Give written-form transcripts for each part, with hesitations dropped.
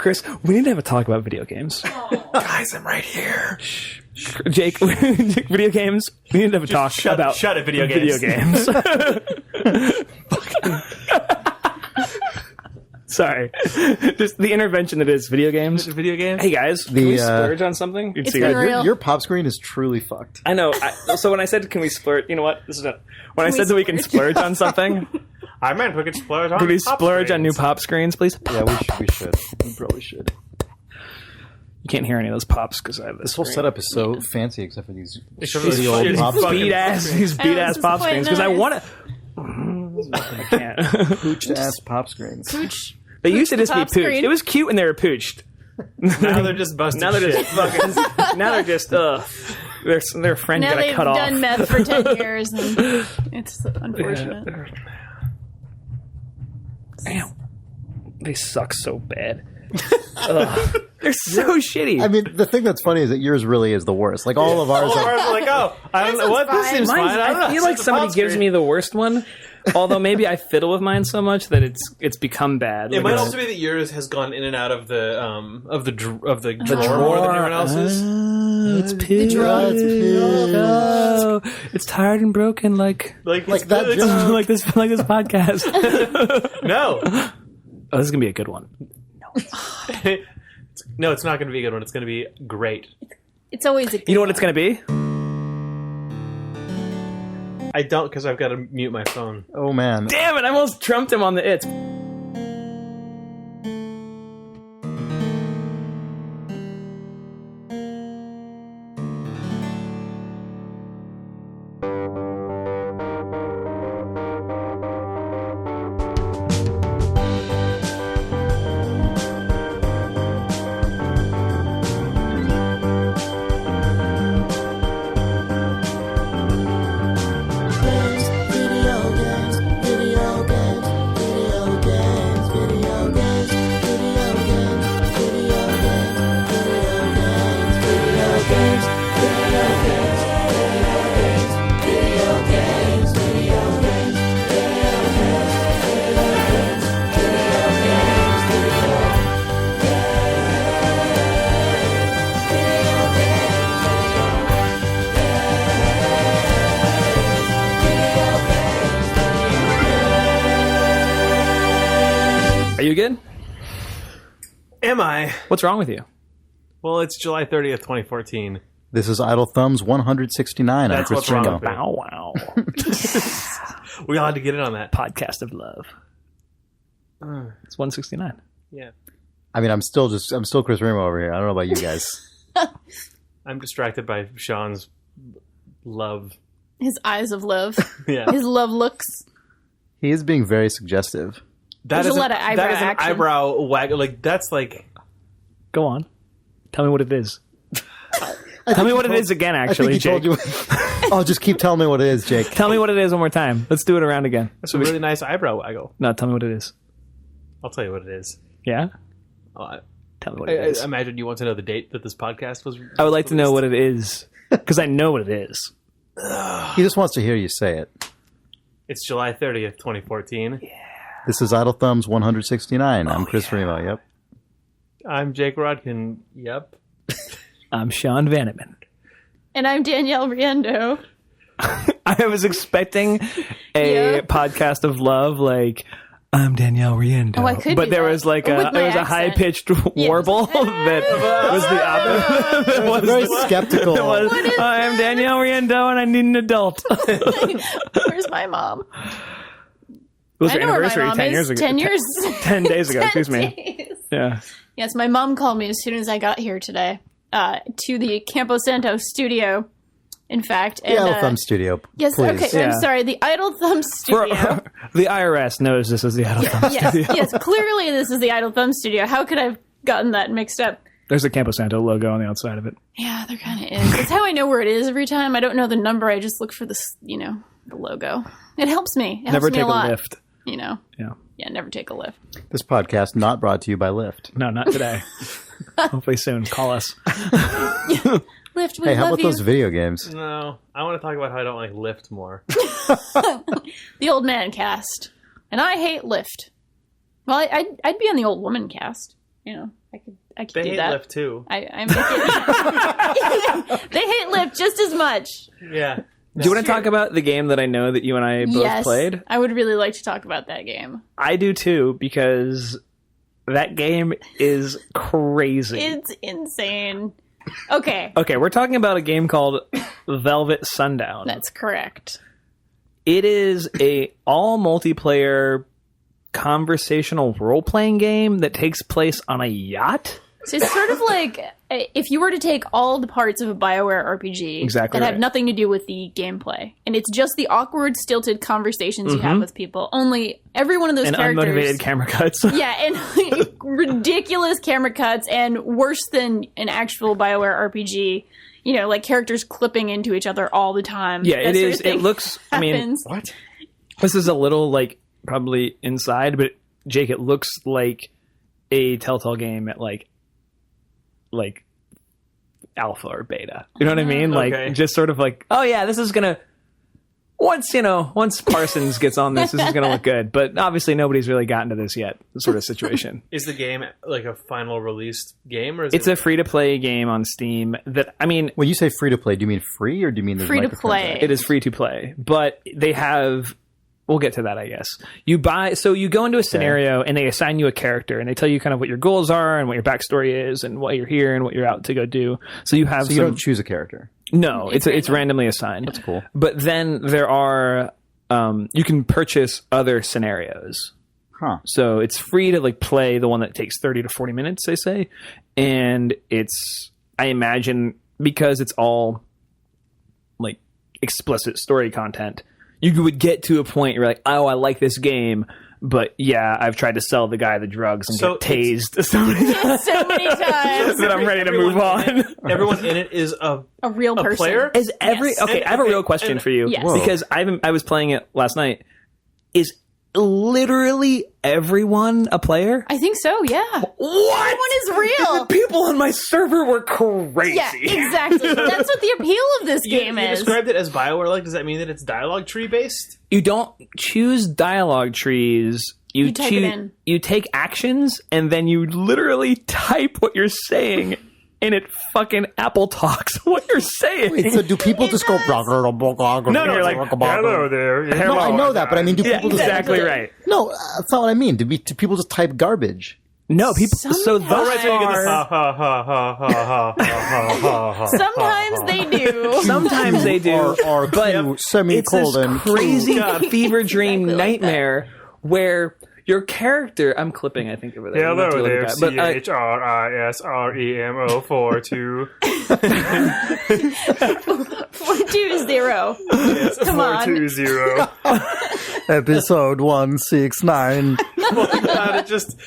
Chris, we need to have a talk about video games. Guys, I'm right here. Jake, video games. We need to have a talk about shut it, video games. Sorry. Just the intervention that is video games. Video games? Hey, guys, can we splurge on something? It's been real. Your pop screen is truly fucked. I know. So when I said, can we splurge? You know what? When I said that we can splurge on something, I meant we could splurge on Can we splurge on new pop screens, please? Yeah, we should. We probably should. You can't hear any of those pops because I have this whole setup is so fancy, except for these shitty old pop beat-ass pop screens. Because I want to... I can't. Pooched-ass pop screens. Pooch. They used to just be Pop pooched. screen. It was cute when they were pooched. Now they're just busted. Now they're just fucking... Now they're just... their friend Now got they've cut off. done meth for 10 years, and it's unfortunate. Damn. They suck so bad. They're so shitty. I mean, the thing that's funny is that yours really is the worst. Like, all of ours Or like, oh, I don't know what this seems fine. I feel like somebody gives me the worst one. Although maybe I fiddle with mine so much that it's become bad. It might also be that yours has gone in and out of the drawer more than everyone else's. It's pooched. Oh, it's tired and broken like that joke. like this podcast. No. Oh, this is gonna be a good one. No, it's not going to be a good one. It's going to be great. It's always a good You know what it's gonna be? I don't, because I've got to mute my phone. Oh, man. Damn it! I almost trumped him on the it. Are you good? Am I? What's wrong with you? Well, it's July 30th, 2014. This is Idle Thumbs 169. That's I'm Chris what's wrong Ringo. with me. Bow wow. We all had to get in on that. Podcast of love. It's 169. Yeah. I mean, I'm still Chris Remo over here. I don't know about you guys. I'm distracted by Sean's love. His eyes of love. Yeah. His love looks. He is being very suggestive. There's a lot of eyebrow that is an action. eyebrow wag. Like, that's like... Go on. Tell me what it is. Tell me what it is again, actually, Jake. Oh, just keep telling me what it is, Jake. Tell me what it is one more time. Let's do it around again. That's a really nice eyebrow waggle. No, tell me what it is. I'll tell you what it is. Yeah? Oh, Tell me what it I is. imagine you want to know the date that this podcast was... I would like to know what it is. Because I know what it is. He just wants to hear you say it. It's July 30th, 2014. Yeah. This is Idle Thumbs 169. I'm Chris Remo. Yep. I'm Jake Rodkin. Yep. I'm Sean Vanneman. And I'm Danielle Riendo. I was expecting a podcast of love, like, I'm Danielle Riendo. Oh, I could but do there that. was like With my there was a accent. high-pitched warble that was the opposite. That was Very skeptical. that was, What is I'm Danielle Riendo and I need an adult. Where's my mom? It was I her know where my anniversary mom 10 is. years ago. 10 years. 10 days ago, excuse 10 me. days. Yeah. Yes, my mom called me as soon as I got here today to the Campo Santo studio, in fact. The Idle Thumbs studio. Yes, please. okay, Yeah. I'm sorry, the Idle Thumb studio. The IRS knows this is the Idle Thumb yes, studio. yes, clearly this is the Idle Thumb studio. How could I have gotten that mixed up? There's a Campo Santo logo on the outside of it. Yeah, there kind of is. That's how I know where it is every time. I don't know the number. I just look for this, the logo. It helps me. It Never helps me take a lot. lift. Yeah, Yeah. never take a lift. This podcast not brought to you by Lyft. No, not today. Hopefully soon. Call us. Lift, we Hey, how love about you. those video games? No, I want to talk about how I don't like Lyft more. The old man cast. And I hate Lyft. Well, I'd be on the old woman cast. I could They do hate that. Lyft too. I make it. They hate Lyft just as much. Yeah. Do you want to talk about the game that I know that you and I both played? I would really like to talk about that game. I do too, because that game is crazy. It's insane. Okay. Okay, we're talking about a game called Velvet Sundown. That's correct. It is a all multiplayer conversational role-playing game that takes place on a yacht. So it's sort of like if you were to take all the parts of a BioWare RPG Exactly that have right. nothing to do with the gameplay, and it's just the awkward, stilted conversations you have with people. Only every one of those And characters, unmotivated camera cuts. yeah, and ridiculous camera cuts, and worse than an actual BioWare RPG. You know, like characters clipping into each other all the time. Yeah, That it sort of is. thing It looks. I mean, happens. What? this is a little like probably inside, but Jake, it looks like a Telltale game at like alpha or beta. You know what I mean? Like Okay. just sort of like, oh yeah, this is gonna once Parsons gets on this is gonna look good. But obviously nobody's really gotten to this yet, sort of situation. Is the game like a final released game, or is It's it a free to play game on Steam that I mean When you say free to play, do you mean free or do you mean there's Free to microtransactions? play. it is free to play, but they have. We'll get to that, I guess. You go into a scenario and they assign you a character and they tell you kind of what your goals are and what your backstory is and what you're here and what you're out to go do. So you have So you don't choose a character. no, it's random. randomly assigned. That's cool. But then there are you can purchase other scenarios. Huh. So it's free to like play the one that takes 30 to 40 minutes, they say. And it's, I imagine, because it's all like explicit story content, you would get to a point where you're like, oh, I like this game, but yeah, I've tried to sell the guy the drugs and So get tased so many times So many times. that I'm ready to move on. everyone in it is a Real person. player? Is every Yes. okay? I have a real question for you Yes. Whoa. because I was playing it last night. Is literally everyone a player? I think so, yeah. What? Everyone is real. The people on my server were crazy. Yeah, exactly. That's what the appeal of this You game is. described it as BioWare. Like, does that mean that it's dialogue tree based? You don't choose dialogue trees. You type it in. You take actions and then you literally type what you're saying. And it fucking Apple talks what you're saying. Wait, so do people just go... No, you're like, hello there. No, I know that, but I mean, do Yeah, people just... exactly right. No, that's not what I mean. Do people just type garbage? No, people. So thus Right, so you get the far, ha ha ha ha ha ha ha ha. Sometimes they do. sometimes they do, Or but Q, it's semicolon, this crazy Q. fever dream Exactly like nightmare where your character. I'm clipping, I think, over there. I'm not Hello doing there, that, but, CHRISREMO 42. 420. Come on. 420. episode 169. It just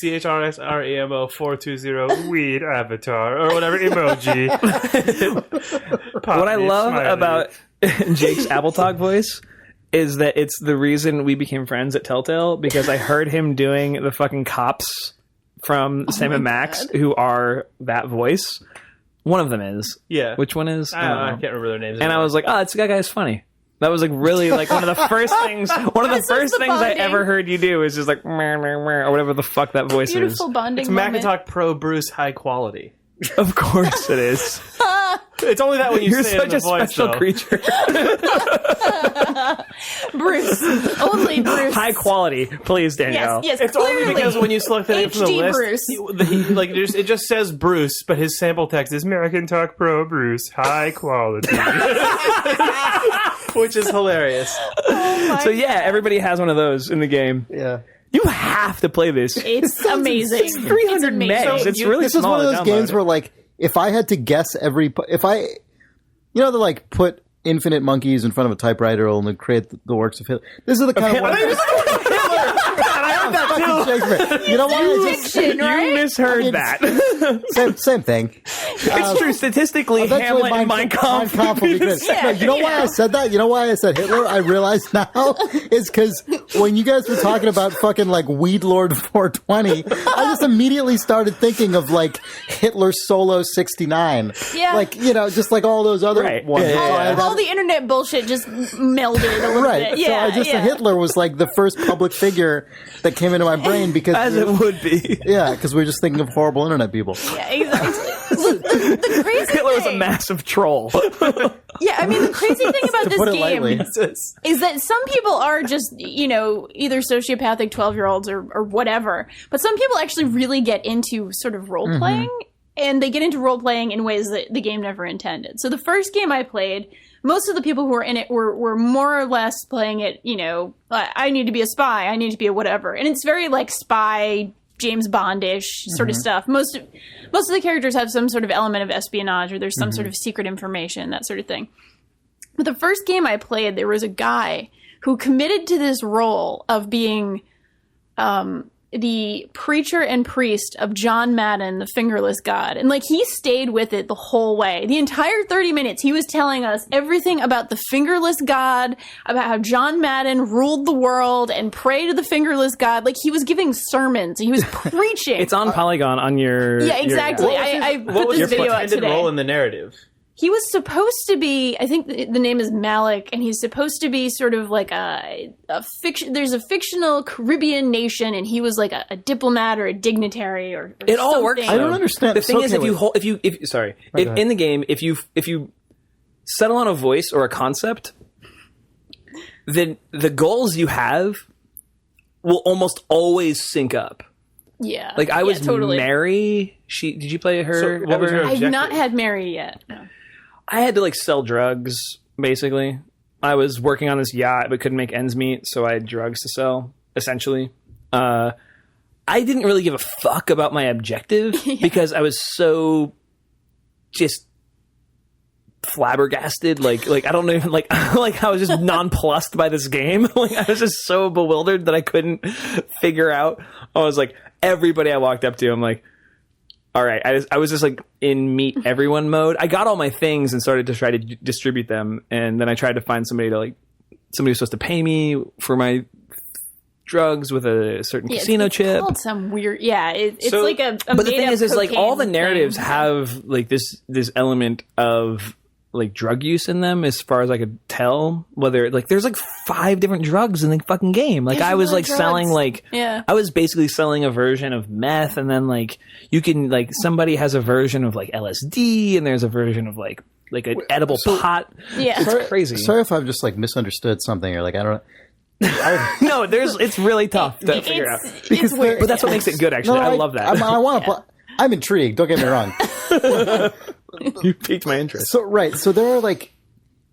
CHRSREMO 420 weed avatar or whatever emoji. what I love about Jake's Apple Talk voice is that it's the reason we became friends at Telltale, because I heard him doing the fucking cops from Sam and Max who are that voice. One of them is. Yeah. Which one is? I don't don't know. I know. can't remember their names. And I was like, oh, that guy's funny. That was like really like one of the first things. One of the This is first the things I bonding. ever heard you do is just like meh, meh, meh, or whatever the fuck that voice Beautiful is. bonding it's moment. MacInTalk Pro Bruce high quality. Of course it is. It's only that when you You're say it in such the a voice, special though. creature. Bruce. Only Bruce. High quality, please, Danielle. Yes, It's clearly. only because when you select the name from the HD list, Bruce. like it just says Bruce, but his sample text is MacInTalk Pro Bruce, high quality, which is hilarious. So yeah, everybody has one of those in the game. Yeah. You have to play this. It's amazing. It's 300 amazing. megs. It's really This is small one of to those download. games where, like, if I had to guess they like put infinite monkeys in front of a typewriter and then create the works of Hitler. This is the kind of one. Shakespeare. You know what? Fiction, right? You misheard that. Same thing. It's true. Statistically, Hamlet and Mein Kampf will be good. Yeah, No, you know why I said that? You know why I said Hitler? I realize now is because when you guys were talking about fucking like Weed Lord 420, I just immediately started thinking of like Hitler Solo 69. Yeah. Like, you know, just like all those other Right. ones. Yeah, So I had All the internet bullshit just melded a little right. bit. Yeah, so I just yeah. Hitler was like the first public figure that came into my brain because as it would be. yeah, because we were just thinking of horrible internet people. Yeah, exactly. Look, the crazy Hitler was a thing, massive troll. Yeah, I mean, the crazy thing about To this put it game lightly. is that some people are just, you know, either sociopathic 12-year-olds or whatever, but some people actually really get into sort of role-playing, and they get into role-playing in ways that the game never intended. So the first game I played, most of the people who were in it were more or less playing it, you know, I need to be a spy, I need to be a whatever. And it's very like spy, James Bond-ish sort of stuff. Most of the characters have some sort of element of espionage, or there's some sort of secret information, that sort of thing. But the first game I played, there was a guy who committed to this role of being the preacher and priest of John Madden, the fingerless god. And like, he stayed with it the whole way. The entire 30 minutes, he was telling us everything about the fingerless god, about how John Madden ruled the world and prayed to the fingerless god. Like, he was giving sermons. He was preaching. It's on Polygon on your... Yeah, exactly. I What put was this his video out intended today. role in the narrative? He was supposed to be, I think the name is Malik, and he's supposed to be sort of like a fiction. There's a fictional Caribbean nation, and he was like a diplomat or a dignitary or It all works. something. I don't understand. The thing is, Okay, if you in the game, if you settle on a voice or a concept, then the goals you have will almost always sync up. Yeah. Like I was totally. Mary. Did you play her? So what was ever? your I've objective? not had Mary yet. No. I had to like sell drugs, basically. I was working on this yacht but couldn't make ends meet, so I had drugs to sell, essentially. I didn't really give a fuck about my objective because I was so just flabbergasted. Like I don't even like I was just nonplussed by this game. Like I was just so bewildered that I couldn't figure out. I was like, everybody I walked up to, I'm like, all right, I was just like in meet everyone mode. I got all my things and started to try to distribute them, and then I tried to find somebody who's supposed to pay me for my drugs with a certain casino it's chip. Called some weird. Yeah, it's So- like a but the thing is like all the cocaine narratives thing. have like this element of like drug use in them, as far as I could tell. Whether like there's like 5 different drugs in the fucking game. Like There's I a was lot of like selling drugs. like Yeah. I was basically selling a version of meth, and then like you can like somebody has a version of like LSD, and there's a version of like an edible pot. Yeah. It's crazy. Sorry if I've just like misunderstood something or like I don't know. No, it's really tough to figure out. It's weird. But that's what makes it good. Actually, I love that. I want to. I'm intrigued. Don't get me wrong. You piqued my interest. So there are like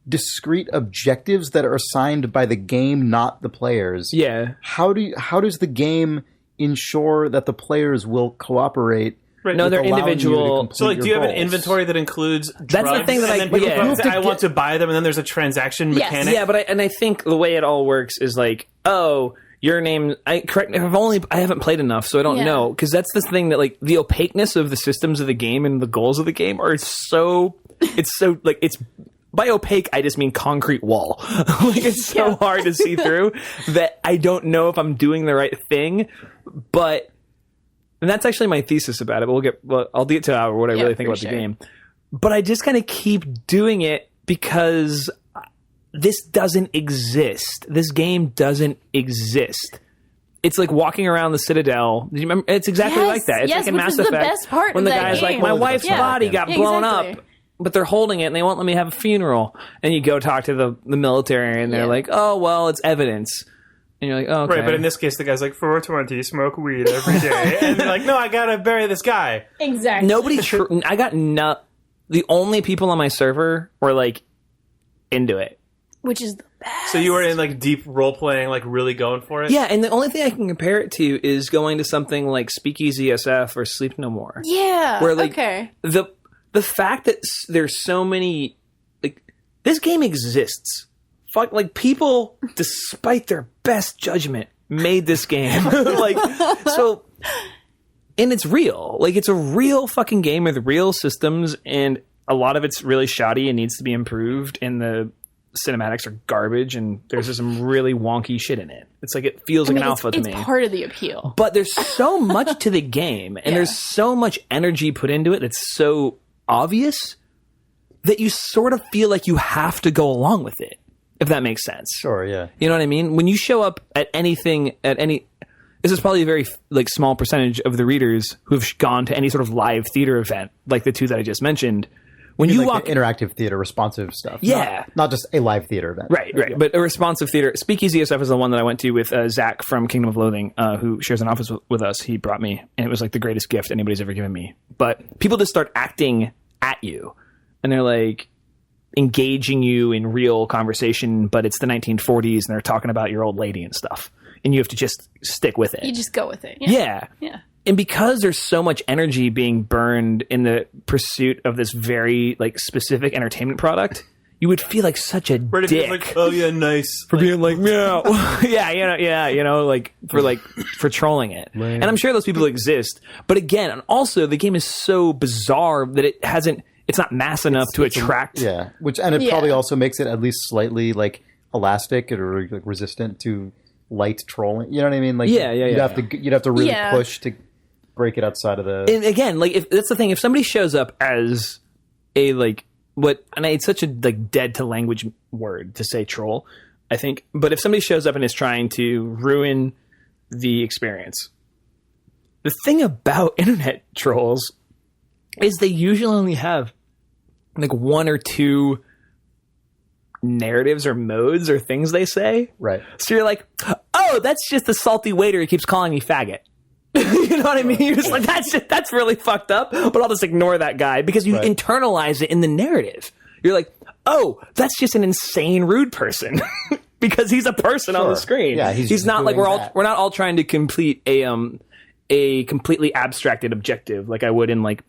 discrete objectives that are assigned by the game, not the players. Yeah. How does the game ensure that the players will cooperate? Right. No, with they're allowing you to individual. complete So, like, do you your have an goals? inventory that includes drugs? That's the thing that and I- then people yeah. can You say, have to I want to buy them, and then there's a transaction mechanic. Yeah, but I think the way it all works is like, oh, your name. I haven't played enough, so I don't Yeah. know. Because that's the thing that like the opaqueness of the systems of the game and the goals of the game are so. It's so like it's. By opaque, I just mean concrete wall. Like it's so hard to see through that I don't know if I'm doing the right thing. But and that's actually my thesis about it. But I'll get to what I really think for about sure. the game. But I just kind of keep doing it because this doesn't exist. This game doesn't exist. It's like walking around the Citadel. Do you remember? It's exactly Yes, like that. It's yes, like in which Mass is the Effect best part when of the that guy's like, game. my wife's Yeah. body got Yeah, blown exactly. up. But they're holding it and they won't let me have a funeral. And you go talk to the military and they're Yeah. like, oh, well, it's evidence. And you're like, oh, okay. Right, but in this case, the guy's like, 420, smoke weed every day. And they're like, no, I gotta bury this guy. Exactly. Nobody, I got the only people on my server were like into it. Which is the best. So you were in, like, deep role-playing, like, really going for it? Yeah, and the only thing I can compare it to is going to something like Speakeasy SF or Sleep No More. Yeah. Where, like, okay. the fact that there's so many, like, this game exists. Fuck, like, people, despite their best judgment, made this game. Like, so and it's real. Like, it's a real fucking game with real systems, and a lot of it's really shoddy and needs to be improved, and the cinematics are garbage, and there's just some really wonky shit in it. It's like, it feels like an alpha to me. It's part of the appeal. But there's so much to the game, and there's so much energy put into it that's so obvious that you sort of feel like you have to go along with it, if that makes sense. Sure, yeah. You know what I mean? When you show up at anything, this is probably a very like small percentage of the readers who've gone to any sort of live theater event, like the two that I just mentioned. When you walk interactive theater, responsive stuff. Yeah. Not just a live theater event. Right. Yeah. But a responsive theater. Speakeasy SF is the one that I went to with Zach from Kingdom of Loathing, who shares an office with us. He brought me, and it was like the greatest gift anybody's ever given me. But people just start acting at you, and they're like engaging you in real conversation, but it's the 1940s, and they're talking about your old lady and stuff. And you have to just stick with it. You just go with it. Yeah. And because there's so much energy being burned in the pursuit of this very like specific entertainment product, you would feel like such a dick. Like, oh yeah, nice. For being like, meow. For trolling it. Lame. And I'm sure those people exist. But again, and also the game is so bizarre that it's not mass enough to attract. It probably also makes it at least slightly like elastic or like resistant to light trolling. You know what I mean? Like you'd have to really push to break it outside of the. And again, like if that's the thing, if somebody shows up as a it's such a like dead to language word to say troll, I think. But if somebody shows up and is trying to ruin the experience, the thing about internet trolls is they usually only have like one or two narratives or modes or things they say. Right. So you're like, oh, that's just the salty waiter who keeps calling me faggot. You know what I mean? You're just like, that's really fucked up, but I'll just ignore that guy because you internalize it in the narrative. You're like, oh, that's just an insane rude person because he's a person on the screen. Yeah, he's not like we're not all trying to complete a completely abstracted objective like I would in like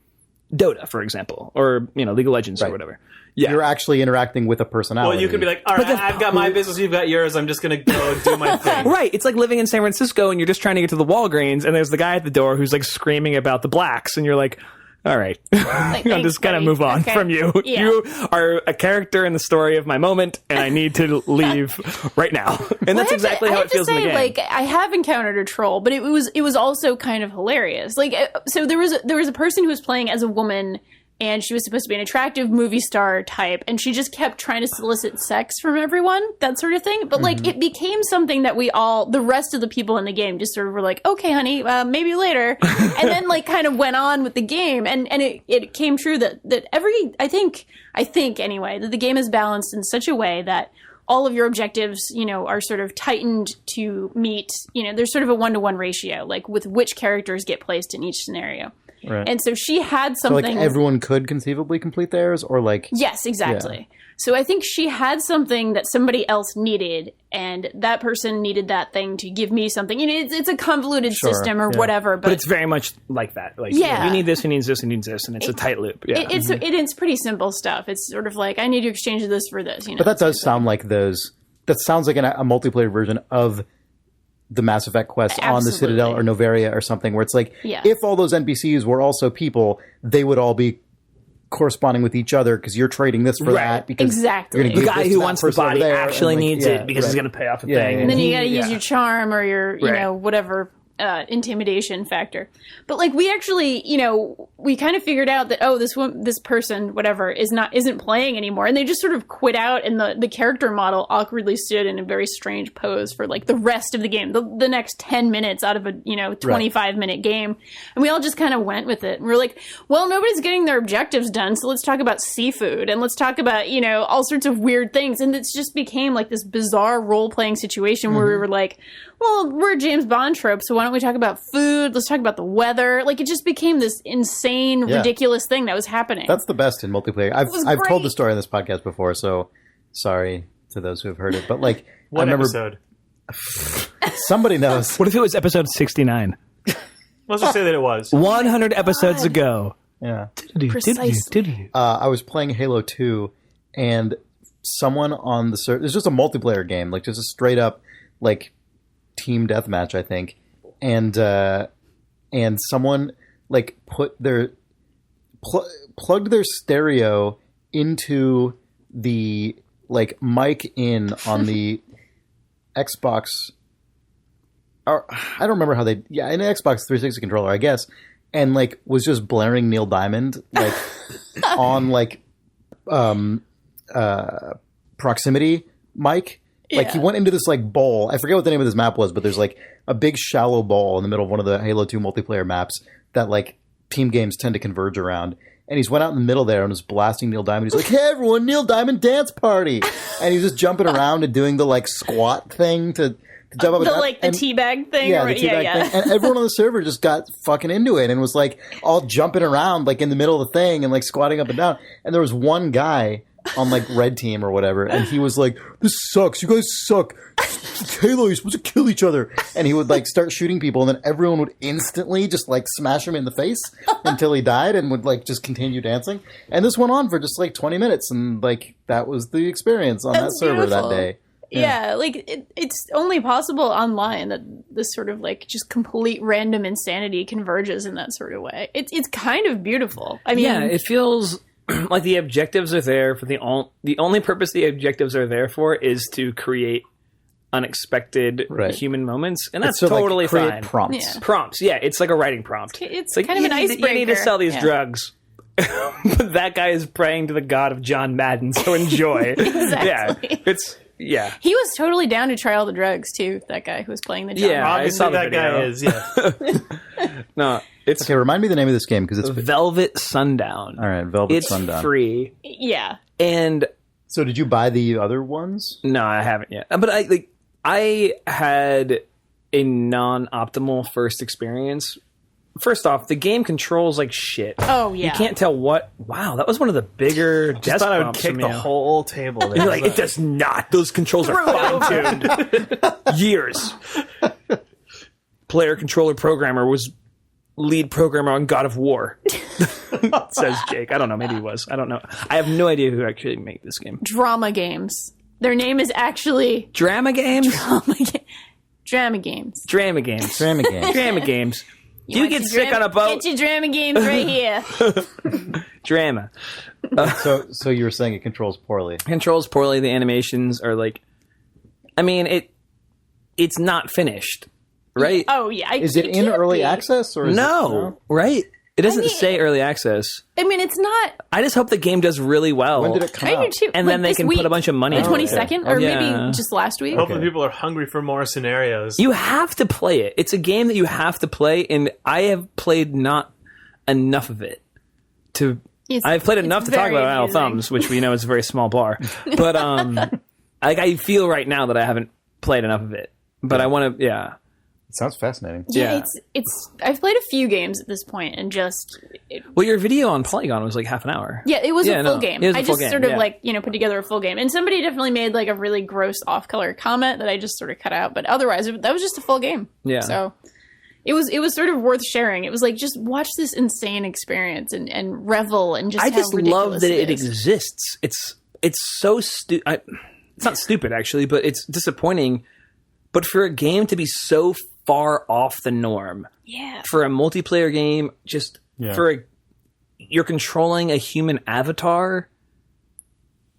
Dota, for example, or League of Legends or whatever. Yeah. You're actually interacting with a personality. Well, you could be like, all right, I've got my business, you've got yours, I'm just going to go do my thing. Right. It's like living in San Francisco and you're just trying to get to the Walgreens and there's the guy at the door who's like screaming about the blacks and you're like, all right, I'm just going to move on from you. Yeah. You are a character in the story of my moment and I need to leave right now. And that's exactly how it feels in the game. Like, I have encountered a troll, but it was also kind of hilarious. Like, so there was a person who was playing as a woman and she was supposed to be an attractive movie star type, and she just kept trying to solicit sex from everyone, that sort of thing. But, like, it became something that the rest of the people in the game just sort of were like, okay, honey, maybe later. And then, like, kind of went on with the game. And it came true that I think anyway, that the game is balanced in such a way that all of your objectives, are sort of tightened to meet, there's sort of a 1-to-1 ratio, like, with which characters get placed in each scenario. Right. And so she had something. So like everyone could conceivably complete theirs, or like. Yes, exactly. Yeah. So I think she had something that somebody else needed, and that person needed that thing to give me something. It's a convoluted system or whatever, but it's very much like that. Like, you need this, who needs this, who needs this, and it's a tight loop. Yeah, it's pretty simple stuff. It's sort of like I need to exchange this for this. But that does sound like those. That sounds like a multiplayer version of the Mass Effect quest on the Citadel or Novaria or something, where it's like, if all those NPCs were also people, they would all be corresponding with each other because you're trading this for that. Because exactly. The guy who wants the body actually needs it because he's going to pay off a thing. And then you got to use your charm or your, whatever intimidation factor. But like we actually, we kind of figured out that this person, whatever, isn't playing anymore, and they just sort of quit out, and the character model awkwardly stood in a very strange pose for like the rest of the game, the next 10 minutes out of a 25-minute game, and we all just kind of went with it. And we're like, well, nobody's getting their objectives done, so let's talk about seafood and let's talk about all sorts of weird things, and it's just became like this bizarre role-playing situation where we were like, well, we're James Bond trope, so why don't we talk about food? Let's talk about the weather. Like, it just became this insane, ridiculous thing that was happening. That's the best in multiplayer. I've told the story on this podcast before, so sorry to those who have heard it. But, like, I remember... episode? Somebody knows. What if it was episode 69? Let's just say that it was. 100 episodes ago. Yeah. Precisely. I was playing Halo 2, and someone on the server... It's just a multiplayer game, like, just a straight-up, like... team deathmatch, I think, and someone like put their plugged their stereo into the like mic in on the Xbox. Or, I don't remember how an Xbox 360 controller, I guess, and like was just blaring Neil Diamond like on like proximity mic. Like he went into this like bowl. I forget what the name of this map was, but there's like a big shallow bowl in the middle of one of the Halo 2 multiplayer maps that like team games tend to converge around. And he's went out in the middle there and was blasting Neil Diamond. He's like, "Hey everyone, Neil Diamond dance party!" And he's just jumping around and doing the like squat thing to jump up. The teabag thing. Yeah, the teabag thing. And everyone on the server just got fucking into it and was like all jumping around like in the middle of the thing and like squatting up and down. And there was one guy on like red team or whatever, and he was like, "This sucks. You guys suck. Halo, you're supposed to kill each other." And he would like start shooting people, and then everyone would instantly just like smash him in the face until he died, and would like just continue dancing. And this went on for just like 20 minutes, and like that was the experience on that server that day. Yeah, like it's only possible online that this sort of like just complete random insanity converges in that sort of way. It's kind of beautiful. I mean, yeah, it feels like the objectives are there for the only purpose the objectives are there for is to create unexpected human moments, and that's totally like create fine. Prompts. Yeah. Prompts, yeah, it's like a writing prompt. It's like, kind of an icebreaker. You need to sell these drugs. But that guy is praying to the god of John Madden, so enjoy. Exactly. He was totally down to try all the drugs too. That guy who was playing the John. Yeah, Madden. I saw that guy is. Yeah. No, it's Okay, remind me the name of this game because it's Velvet Sundown. all right. Velvet Sundown. It's free, Yeah. and So did you buy the other ones? no, I haven't yet. But I had a non-optimal first experience. First off, the game controls like shit. Oh yeah. You can't tell what. Wow, that was one of the bigger Just desk thought I would bumps kick from the you. whole table. There. You're like, it does not. Those controls are fine-tuned. Years. Player, controller, programmer was lead programmer on God of War. Says Jake. I don't know. Maybe he was. I don't know. I have no idea who actually made this game. Drama games. Their name is actually Drama games? Drama games. Drama games. Drama game. Drama games. Do you want get your sick on a boat? Get your drama games right here. Drama. So you were saying it controls poorly. Controls poorly. The animations are like... I mean, it's not finished, right? Oh yeah. Is it in early access or is No, right? It doesn't say early access. I mean, it's not. I just hope the game does really well. When did it come I do out? too. And Like then they this can week, put a bunch of money the into it. 22nd, or Yeah. maybe just last week. Hopefully, people are hungry for more scenarios. You have to play it. It's a game that you have to play, and I have played not enough of it to. I've played enough to talk very about Idle amusing. Thumbs, which we know is a very small bar. But like I feel right now that I haven't played enough of it. But I want to, yeah. It sounds fascinating. Yeah, it's. I've played a few games at this point, and just Well, your video on Polygon was like half an hour. yeah, it was a full no, game. it was a I full just game, sort of yeah. like put together a full game, and somebody definitely made like a really gross off-color comment that I just sort of cut out. But otherwise, that was just a full game. Yeah. So it was sort of worth sharing. It was like just watch this insane experience and revel and just. I just how love ridiculous that it is. exists. It's so stupid. It's not stupid actually, but it's disappointing. But for a game to be so far off the norm, Yeah. for a multiplayer game, just you're controlling a human avatar,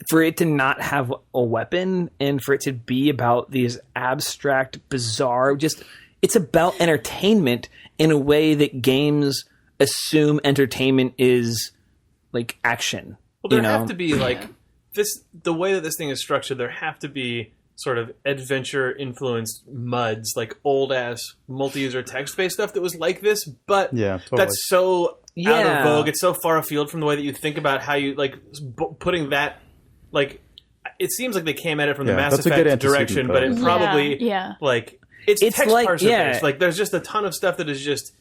for it to not have a weapon, and for it to be about these abstract, bizarre, it's about entertainment in a way that games assume entertainment is like action. Well, there have to be like this. The way that this thing is structured, there have to be sort of adventure influenced MUDs, like old ass multi-user text based stuff that was like this. But that's so out of vogue. It's so far afield from the way that you think about how you like putting that. Like, it seems like they came at it from the Mass Effect direction, but it probably like it's text like, parser based. Like, there's just a ton of stuff that is just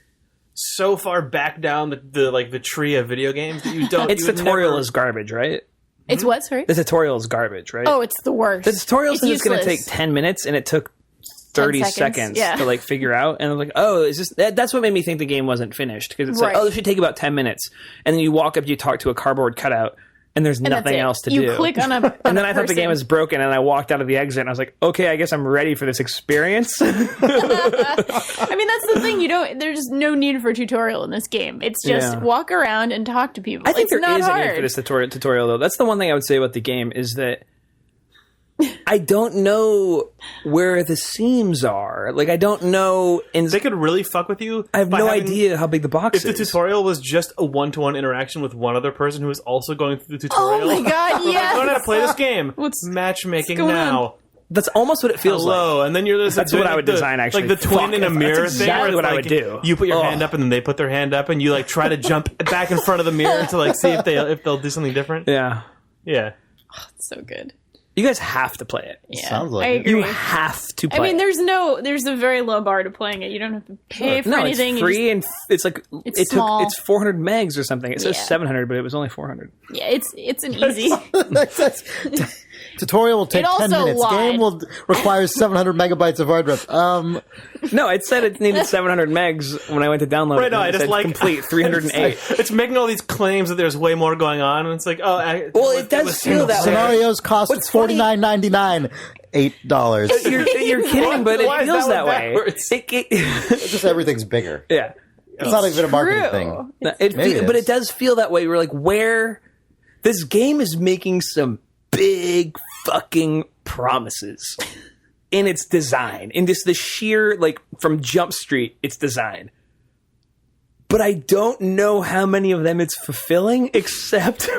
so far back down the tree of video games that you don't. Its tutorial is garbage, right? It's what, sorry? The tutorial is garbage, right? Oh, it's the worst. The tutorial it's says it's going to take useless. 10 minutes, and it took 30 seconds Yeah. to like figure out. And I'm like, oh, is this? That's what made me think the game wasn't finished, because it's like, Right. oh, this should take about 10 minutes. And then you walk up, you talk to a cardboard cutout, and there's And that's nothing it. else to you do. click on a and then I thought the game was broken, and I walked out of the exit, and I was like, okay, I guess I'm ready for this experience. I mean, that's the thing. There's no need for a tutorial in this game. It's just walk around and talk to people. I think it's there is hard. a need for this tutorial, though. That's the one thing I would say about the game is that I don't know where the seams are. Like, I don't know. They could really fuck with you. I have no idea how big the box is. If the tutorial was just a one-to-one interaction with one other person who is also going through the tutorial. Oh my god, yes! Learn how to play this game. What's matchmaking going now? on? That's almost what it feels Hello, like. and then you're That's what I would design, actually. Like the twin in a mirror that's thing. exactly where what I it's would do. You put your hand up, and then they put their hand up, and you like try to jump back in front of the mirror to like see if they'll do something different. Yeah. Yeah. It's so good. You guys have to play it. Yeah, Sounds like I it. agree. You have to play I mean, it. there's a very low bar to playing it. You don't have to pay for No, anything. it's You free, and it's like It's small. it's 400 megs or something. It says Yeah. 700, but it was only 400. yeah, it's an easy. Tutorial will take It 10 also minutes. lied. Game will require 700 megabytes of hard drive. No, it said it needed 700 megs when I went to download Right, it. no, and I it just said like complete 308. It's making all these claims that there's way more going on, and it's like, Well, it does feel that way. Scenarios cost What's funny- $49.99. $8. You're kidding, but Why it is feels that that one way. backwards? Just everything's bigger. Yeah. It's not even a marketing True. thing. Maybe it but is. it does feel that way. We're like, where this game is making some big fucking promises in its design, in just the sheer, like, from Jump Street, its design. But I don't know how many of them it's fulfilling, except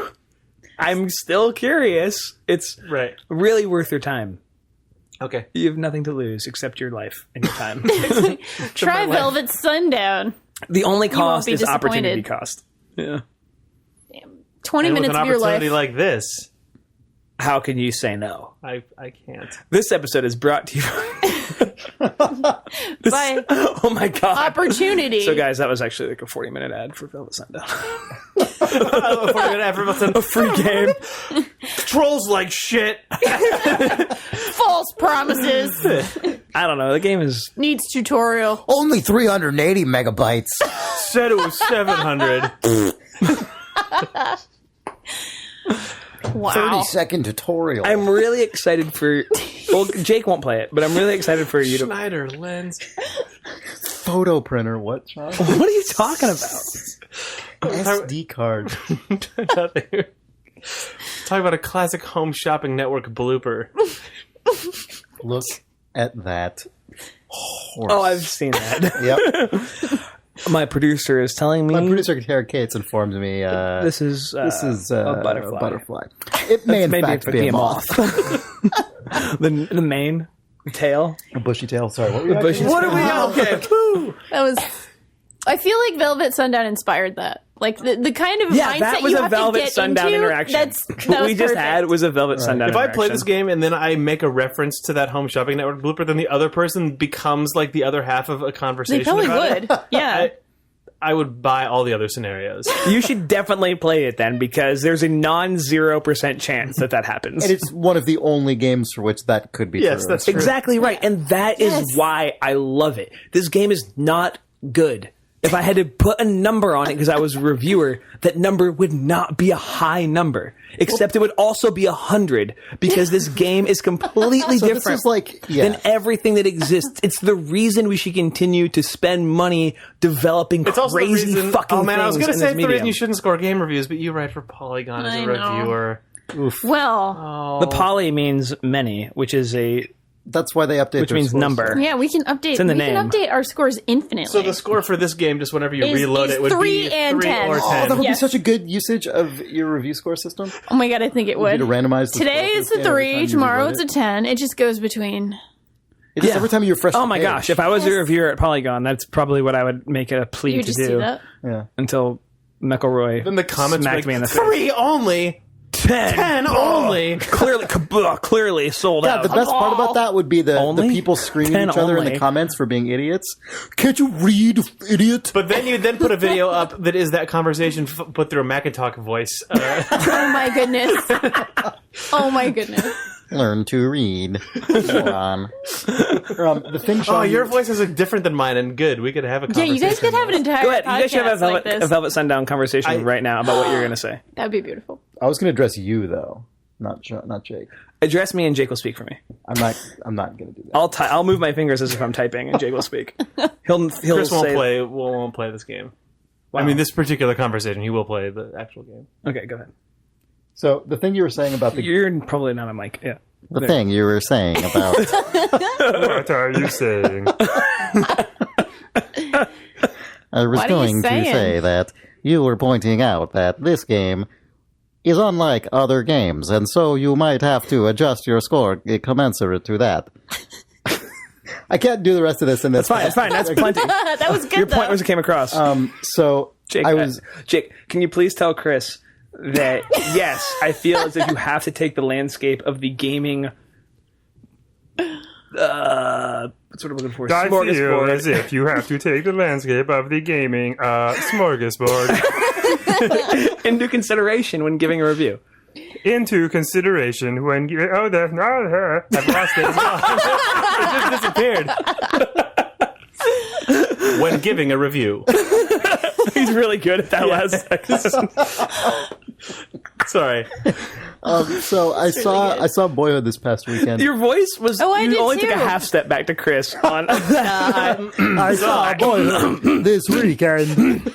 I'm still curious. It's Right. really worth your time. Okay. You have nothing to lose except your life and your time. Try Velvet Sundown. The only won't cost be is opportunity disappointed. cost. Yeah. 20 And with minutes an of your opportunity life. like this, How can you say no? I can't. This episode is brought to you By oh my god. opportunity. So guys, that was actually like a 40-minute ad for Velvet Sundown. A Free game. Trolls like shit. False promises. I don't know. The game is Needs tutorial. Only 380 megabytes. Said it was 700. Wow. 30-second tutorial. I'm really excited for well, Jake won't play it, but I'm really excited for you to Schneider lens. Photo printer. What, John? What are you talking about? SD card. Talk about a classic Home Shopping Network blooper. Look at that. Oh, I've seen that. Yep. My producer is telling me My producer, Tara Cates, informs me this is a butterfly. It may, in Maybe fact, it be a moth. moth. the mane tail. A bushy tail. Sorry, what were you bushy asking? What are we? Okay. Woo. That was. I feel like Velvet Sundown inspired that. Like the kind of Yeah, mindset that was you a have Velvet to get Sundown into, interaction. That What was we just perfect. had was a Velvet Sundown If I interaction. play this game and then I make a reference to that Home Shopping Network blooper, then the other person becomes like the other half of a conversation. They probably about it. would. Yeah. I would buy all the other scenarios. You should definitely play it then, because there's a non-0% chance that happens. And it's one of the only games for which that could be Yes, true. that's true. Exactly right. And that is why I love it. This game is not good. If I had to put a number on it because I was a reviewer, that number would not be a high number. Except it would also be 100, because this game is completely So different this is like, yeah. than everything that exists. It's the reason we should continue to spend money developing It's also crazy the reason. fucking Oh man, I was things going to in say this it's the reason medium. you shouldn't score game reviews, but you write for Polygon as I a know. reviewer. Well, The poly means many, which is That's why they update which their means scores. number. yeah, we can update. in the We can name. update our scores infinitely. So the score for this game, just whenever you Is- reload is it, would 3 be and 3 10. or 10. Oh, that would Yes. be such a good usage of your review score system. oh my god, I think it would. You to randomize the Today score it's for a this game every 3. time you Tomorrow reload it's a it. 10. It just goes between. It's just every time you refresh Oh the my page. gosh, if I was a reviewer at Polygon, that's probably what I would make it a plea You to just do see that. Yeah. until McElroy Then the comments smacked like, me in the 3 only, 10 only. clearly sold God, out. the best part about that would be the Only? people screaming 10 at each other in only. the comments for being idiots. Can't you read, idiot? But then you then put a video up that is that conversation put through a MacInTalk voice. Oh my goodness. Oh my goodness. Learn to read. Moron. The thing Oh, showing your you- voice is different than mine and good. We could have a Yeah, conversation. you guys could have an entire Go ahead. You guys should have podcast like a this. Velvet Sundown conversation right now about what you're going to say. That'd be beautiful. I was going to address you though, not Jake. Address me and Jake will speak for me. I'm not going to do that. I'll move my fingers as if I'm typing and Jake will speak. He'll Chris say, won't play this game. Wow. I mean, this particular conversation, he will play the actual game. Okay, go ahead. So the thing you were saying about You're probably not a mic. Yeah. the thing you were saying about What are you saying? I was What are you going to saying? say that you were pointing out that this game is unlike other games, and so you might have to adjust your score commensurate to that. I can't do the rest of this in this. It's fine. That's plenty. That was good. Your point was it came across. So Jake, Jake, can you please tell Chris that yes, I feel as if you have to take the landscape of the gaming. What's what I'm looking for? I feel Smorgasbord. as if you have to take the landscape of the gaming smorgasbord into consideration when giving a review. into consideration when I've lost it. It just disappeared. When giving a review. He's really good at that last second. Sorry. So I saw Boyhood this past weekend. Your voice was. I you did only took a too. half step back to Chris on that. I saw Boyhood this weekend.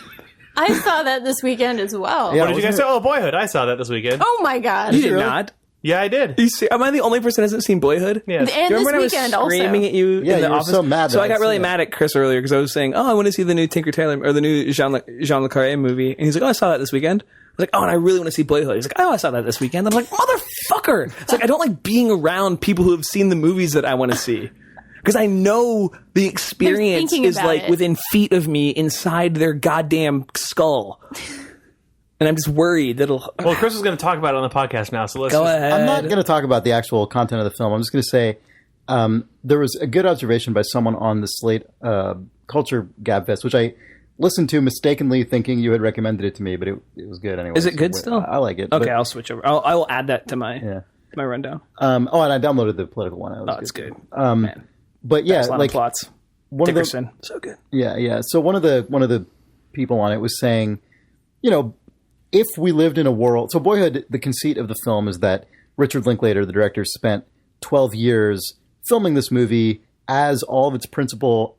I saw that this weekend as well. Yeah. What did you guys say? Oh, Boyhood. I saw that this weekend. Oh my god. You did really? not. Yeah, I did. You see, am I the only person who hasn't seen Boyhood? Yeah. And Do you remember this when I was weekend also. screaming at you Yeah, in the you were office? so mad So that I got I'd really seen it. mad at Chris earlier because I was saying, "Oh, I want to see the new Tinker Tailor or the new Jean Le Carré movie," and he's like, "Oh, I saw that this weekend." I was like, "Oh, and I really want to see Boyhood." He's like, "Oh, I saw that this weekend." I'm like, "Motherfucker!" It's like I don't like being around people who have seen the movies that I want to see. Because I know the experience thinking is about like it. within feet of me inside their goddamn skull. And I'm just worried that it'll... Well, Chris is going to talk about it on the podcast now, so let's Go just... ahead. I'm not going to talk about the actual content of the film. I'm just going to say there was a good observation by someone on the Slate Culture Gabfest, which I listened to mistakenly thinking you had recommended it to me, but it was good anyway. Is it good So, still? I like it. Okay, but, I'll switch over. I will add that to my my rundown. and I downloaded the political one. Oh, it's good. Man. But yeah, Like like plots. one of the Dickerson. So good. Yeah. So one of the people on it was saying, if we lived in a world, so Boyhood, the conceit of the film is that Richard Linklater, the director, spent 12 years filming this movie as all of its principal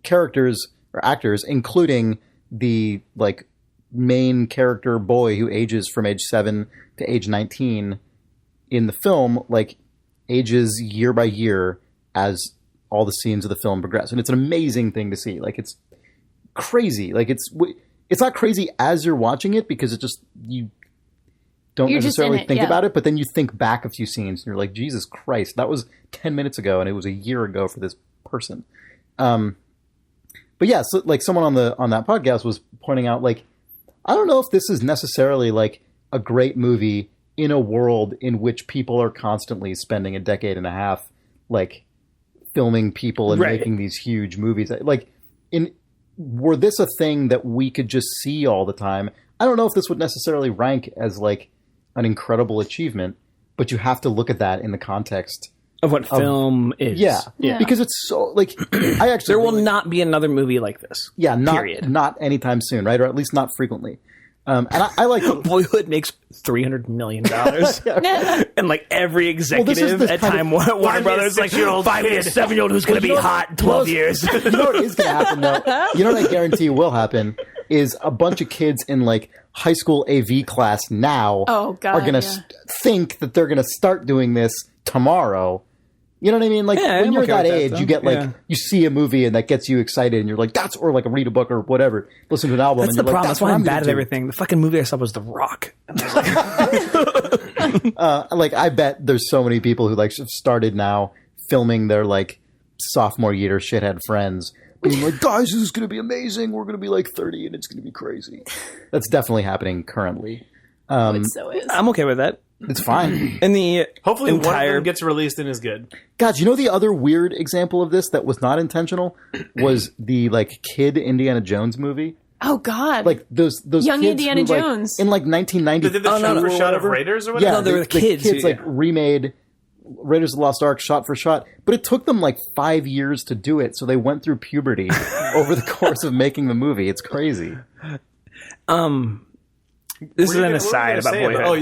characters or actors, including the like main character boy who ages from age 7 to age 19 in the film, like ages year by year as all the scenes of the film progress. And it's an amazing thing to see. Like it's crazy. Like it's not crazy as you're watching it because it just, you don't You're just necessarily in it, think yeah. about it, but then you think back a few scenes and you're like, Jesus Christ, that was 10 minutes ago and it was a year ago for this person. But yeah, so like someone on that podcast was pointing out, like, I don't know if this is necessarily like a great movie in a world in which people are constantly spending a decade and a half, like filming people and Right. making these huge movies. Like were this a thing that we could just see all the time? I don't know if this would necessarily rank as like an incredible achievement, but you have to look at that in the context. Of what film is. Yeah. Yeah. Because it's so like, I actually, There will not be another movie like this. yeah, period. not anytime soon, right? Or at least not frequently. And I like Boyhood makes $300 million. And like every executive this at kind of- Time Warner Brothers, like, find me a 7-year-old who's going to be hot in 12 years. You know what is going to happen, though? You know what I guarantee will happen is a bunch of kids in, like, high school AV class now Oh, God, are going to yeah. think that they're going to start doing this tomorrow. You know what I mean? Like, Yeah, when I'm you're okay that with that, age, though. you get, like, Yeah. you see a movie and that gets you excited and you're like, or, like, read a book or whatever. Listen to an album That's and the you're like, problem. That's why I'm what bad gonna at do. everything. The fucking movie I saw was The Rock. Like, I bet there's so many people who, like, started now filming their, like, sophomore year shithead friends being like, guys, this is going to be amazing. We're going to be, like, 30 and it's going to be crazy. That's definitely happening currently. It so is. I'm okay with that. It's fine. And the Hopefully one of entire them gets released and is good. God, you know the other weird example of this that was not intentional was the, like, kid Indiana Jones movie. Oh God. Like, those Young kids Indiana who, like, Jones. in, like, 1990. They did the Oh, no, shot no, for or shot of whatever. Raiders or whatever? Yeah, No, they were the kids who- like, remade Raiders of the Lost Ark shot for shot, but it took them like 5 years to do it, so they went through puberty over the course of making the movie. It's crazy. This is an aside about Boyhood. Oh,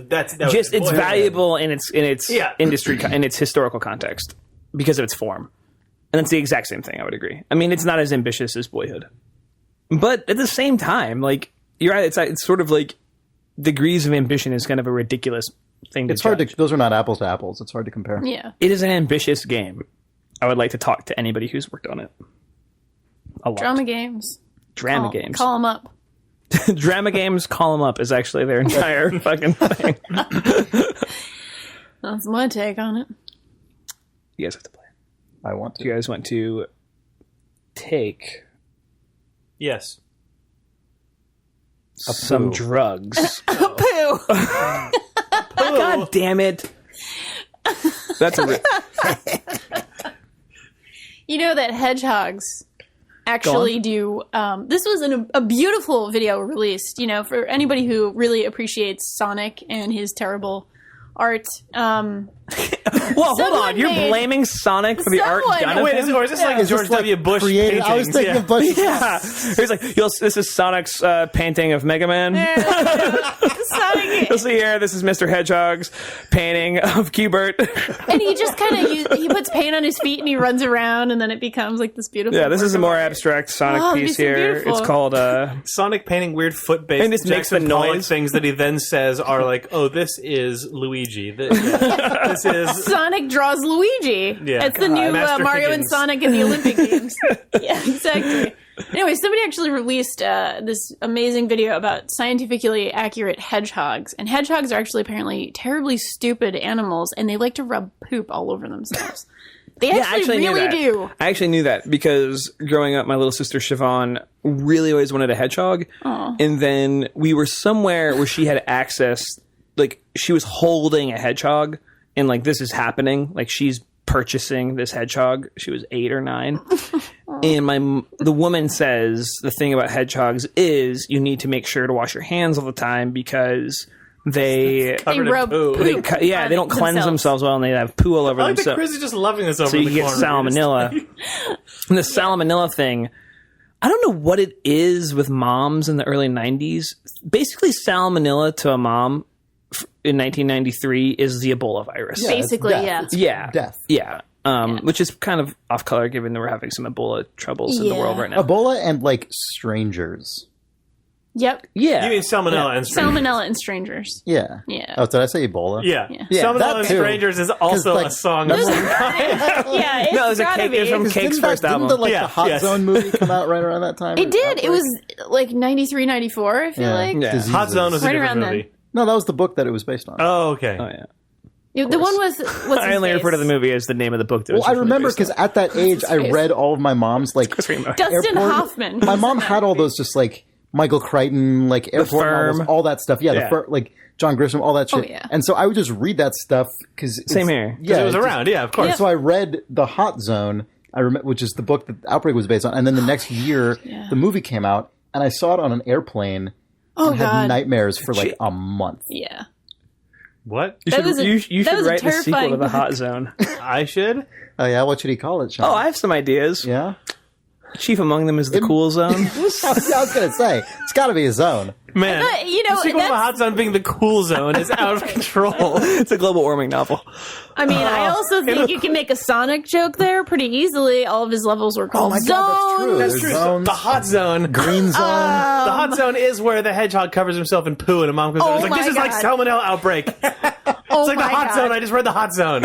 that's Just it's Boyhood. valuable in its industry in its historical context because of its form, and it's the exact same thing. I would agree. I mean, it's not as ambitious as Boyhood, but at the same time, like you're right. It's sort of like degrees of ambition is kind of a ridiculous thing. It's hard to. Those are not apples to apples. It's hard to compare. Yeah. It is an ambitious game. I would like to talk to anybody who's worked on it. A lot. Drama games. Games. Call them up. Drama games, call them up is actually their entire fucking thing. That's my take on it. You guys have to play. I want to. You guys want to take Yes. some drugs. Poo! God damn it. That's a You know that hedgehogs actually do. This was a beautiful video released. You know, for anybody who really appreciates Sonic and his terrible art. Well, hold on. You're blaming Sonic for the art done of Wait, him? or is this like George W. Bush paintings? I was thinking of Bush. Yeah. He's like, this is Sonic's painting of Mega Man. Sonic. You'll see here, this is Mr. Hedgehog's painting of Q*bert. And he just kind of he puts paint on his feet and he runs around and then it becomes like this beautiful. Yeah, this is a more abstract Sonic piece so here. beautiful. It's called Sonic painting weird foot-based And this makes the Jackson Pollock noise. things that he then says are like, oh, this is Luigi. This is... Sonic draws Luigi. Yeah. It's the new Master Mario and Higgins. Sonic in the Olympic Games. Yeah, exactly. Anyway, somebody actually released this amazing video about scientifically accurate hedgehogs. And hedgehogs are actually apparently terribly stupid animals, and they like to rub poop all over themselves. They actually knew really that. do. I actually knew that because growing up, my little sister Siobhan really always wanted a hedgehog. Aw. And then we were somewhere where she had access, like she was holding a hedgehog and like this is happening. Like she's purchasing this hedgehog. She was 8 or 9. And the woman says the thing about hedgehogs is you need to make sure to wash your hands all the time because they rub poop. they don't cleanse themselves well and they have poo all over I like that themselves. Chris is just loving this over So you the get corner. salmonella. And the salmonella thing, I don't know what it is with moms in the early 90s. Basically, salmonella to a mom in 1993 is the Ebola virus. Yeah, it's Basically, death. yeah. It's Yeah. death. Yeah. Which is kind of off color given that we're having some Ebola troubles in the Yeah. world right now. Ebola and like strangers. Yep. Yeah. You mean salmonella and strangers? Salmonella and strangers. Yeah. Yeah. Oh, did I say Ebola? Yeah. Yeah, Salmonella that and too. Strangers is also like, a song of some kind. Yeah, it's No, there's a gotta cake. be. There's from Cake's Didn't first album. Didn't Yeah, the Hot yes. Zone movie come out right around that time? It did. It Outbreak? was like 93, 94, I feel Yeah. like. Yeah. Diseases. Hot Zone was a Right different around then. movie. No, that was the book that it was based on. Oh, okay. Oh, yeah. The one with what's I his only face? refer to the movie as the name of the book. That Well, was I originally remember based on. because at that age, I face? read all of my mom's like Dustin airport- Hoffman. My mom had all those just like Michael Crichton, like airport Firm. novels, all that stuff. Yeah, Yeah. like John Grisham, all that shit. Oh, yeah. And so I would just read that stuff because Same here. Yeah, it was it's around. Yeah, of course. So I read The Hot Zone, I remember, which is the book that Outbreak was based on, and then the next year the movie came out, and I saw it on an airplane. Oh, and had God. nightmares for like a month. Yeah. What? You That should, was a- you that should was a write the sequel to terrifying The Hot book. Zone. I should? Oh yeah, what should he call it, Sean? Oh, I have some ideas. yeah. Chief among them is the Cool Zone. I was gonna say it's got to be a zone. Man. You know, the sequel to that's- the Hot Zone being the cool zone is out of control. It's a global warming novel. I mean, I also think you can make a Sonic joke there pretty easily. All of his levels were called my God, that's true. zones. That's There's true. zones. The Hot Zone. Green zone. The Hot Zone is where the hedgehog covers himself in poo and a mom goes over. Oh It's like, my this is like God. salmonella outbreak. Oh It's like the my Hot God. Zone. I just read the Hot Zone.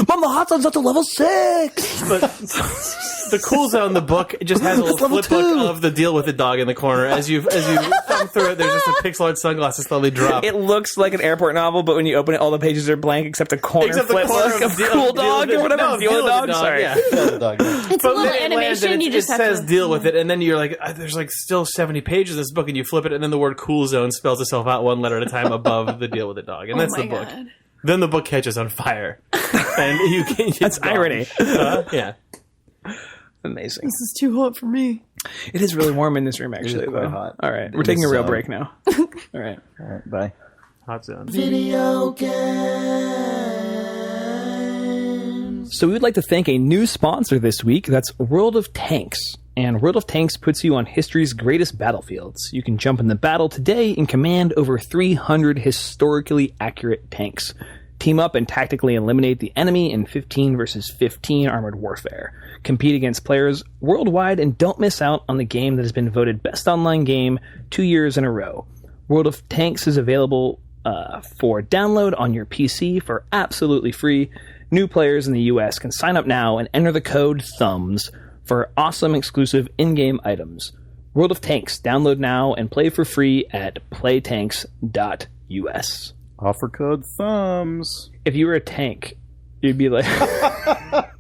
Mom, the Hot Zone's up to level 6. But the Cool Zone, the book, it just has a little level flip book 2. of the Deal with It dog in the corner. As you thumb through it, there's just a pixel art sunglasses slowly drop. It looks like an airport novel, but when you open it, all the pages are blank except a corner Except the flip corner book of of Deal- Cool Deal Dog with or It. whatever. No, Deal with Deal with Dog. It, Sorry. yeah. Yeah, the dog. It's a But little then it lands animation. and You just it have says to deal with it, and then you're like, there's like still 70 pages of this book, and you flip it, and then the word Cool Zone spells itself out one letter at a time above the Deal with It dog, and that's Oh the my book. God. Then the book catches on fire, and you can. That's irony. Yeah. Amazing. This is too hot for me. It is really warm in this room, actually. quite Though. hot. All right. We're It taking a is, real break now. All right. All right, bye. Hot Zone. Video games. So we would like to thank a new sponsor this week. That's World of Tanks. and World of Tanks puts you on history's greatest battlefields. You can jump in the battle today and command over 300 historically accurate tanks. Team up and tactically eliminate the enemy in 15 versus 15 armored warfare. Compete against players worldwide and don't miss out on the game that has been voted best online game 2 years in a row. World of Tanks is available for download on your PC for absolutely free. New players in the US can sign up now and enter the code THUMBS for awesome exclusive in-game items. World of Tanks, download now and play for free at playtanks.us. Offer code thumbs. If you were a tank, you'd be like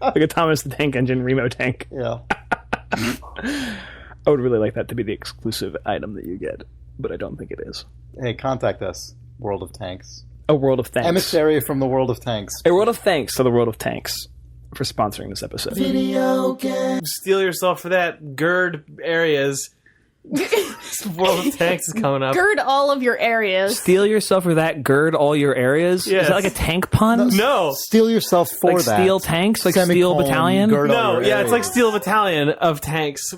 like a Thomas the Tank Engine Remo tank. Yeah. I would really like that to be the exclusive item that you get, but I don't think it is. Hey, contact us, World of Tanks. A World of Tanks. Emissary from the World of Tanks. A World of Thanks to the World of Tanks for sponsoring this episode. Video game. Steel yourself for that. Gird areas. World of Tanks is coming up. Gird all of your areas. Steal yourself for that, gird all your areas? Yes. Is that like a tank pun? No. Steal yourself for like that. steel tanks? Like steel Semicolon, battalion? gird all No, your yeah, it's like areas. Steel Battalion of tanks.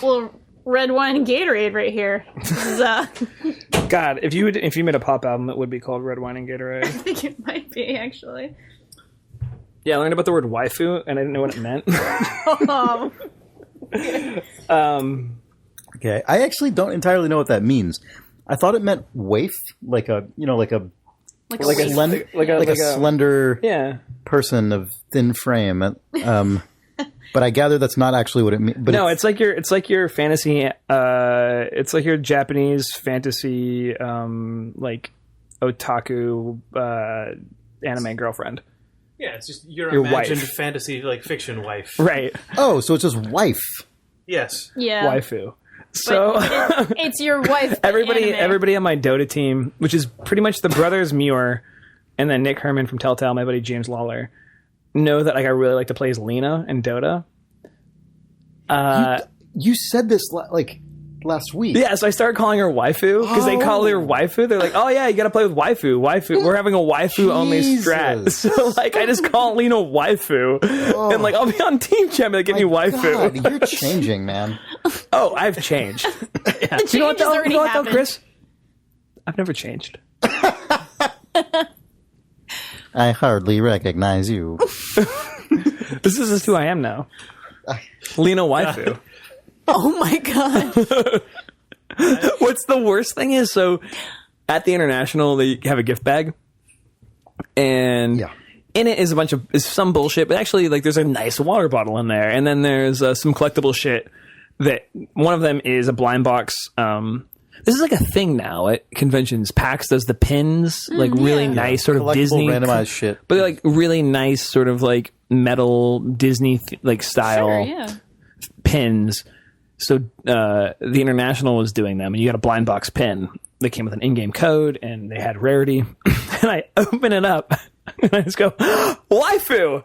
Well, red wine and Gatorade right here. This is, God, if you made a pop album, it would be called Red Wine and Gatorade. I think it might be, actually. Yeah, I learned about the word waifu, and I didn't know what it meant. Okay, I actually don't entirely know what that means. I thought it meant waif, like a Like a like a waif. slender, like a slender Yeah. person of thin frame. But I gather that's not actually what it means. But No, it's like your fantasy. It's like your Japanese fantasy, like otaku anime girlfriend. Yeah, it's just your Your imagined wife. fantasy, like fiction wife. Right. oh, so it's just wife. Yes. Yeah. Waifu. So It's your wife. everybody on my Dota team, which is pretty much the brothers Muir and then Nick Herman from Telltale, my buddy James Lawler, know that like I really like to play as Lena in Dota. You said this last week. Yeah, so I started calling her waifu because they call her waifu. They're like, "Oh yeah, you got to play with waifu. Waifu, we're having a waifu only strat." Jesus. So like, I just call Lena waifu, and like, I'll be on team chat, like, give me waifu. God, you're changing, man. Oh, I've changed. The You know what change has though, already though, happened. Chris? I've never changed. I hardly recognize you. This is just who I am now. Lena waifu. Oh my god. What's the worst thing is, so at the International, they have a gift bag, and Yeah. in it is some bullshit, but actually, like, there's a nice water bottle in there, and then there's some collectible shit. That one of them is a blind box. This is like a thing now at conventions. PAX does the pins, like really nice sort of Collectible Disney randomized shit. but they're like really nice sort of like metal Disney like style Sure, yeah. pins. So the International was doing them, and you got a blind box pin that came with an in-game code, and they had rarity. And I open it up, and I just go, waifu!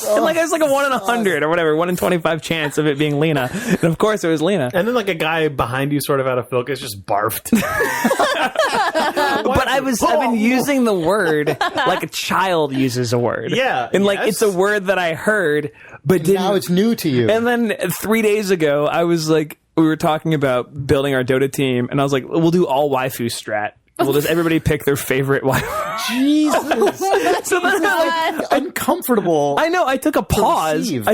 And like it's like a 1 in 100 or whatever, 1 in 25 chance of it being Lena. And of course it was Lena. And then like a guy behind you, sort of out of focus, just barfed. But I've been using the word like a child uses a word. Yeah, And like yes. it's a word that I heard, but didn't. Now it's new to you. And then 3 days ago, I was like, we were talking about building our Dota team, and I was like, we'll do all waifu strat. We'll just everybody pick their favorite waifu. Jesus. So then I, like, Uncomfortable. I know, I took a pause. receive.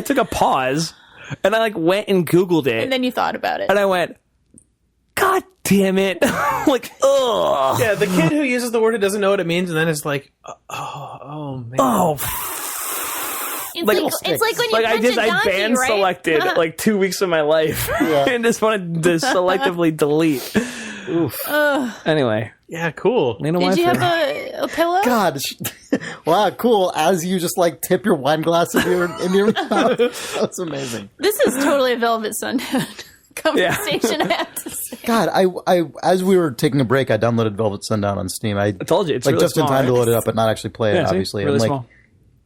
And I like went and Googled it. And then you thought about it. And I went, God damn it. Like, ugh. Yeah, the kid who uses the word who doesn't know what it means, and then it's like, oh man. Oh, It's like- it's like when you like punch a I donkey, band right? selected like 2 weeks of my life and just wanted to selectively delete. Anyway, Yeah, cool. Lena Did you waifu. have a pillow? God. Wow, cool. As you just like tip your wine glass in your mouth. That's amazing. This is totally a Velvet Sundown conversation, I have to say. God, I as we were taking a break, I downloaded Velvet Sundown on Steam. I told you, it's like really just small, in time to right? load it up and not actually play it, Yeah, see? obviously. Really and like small.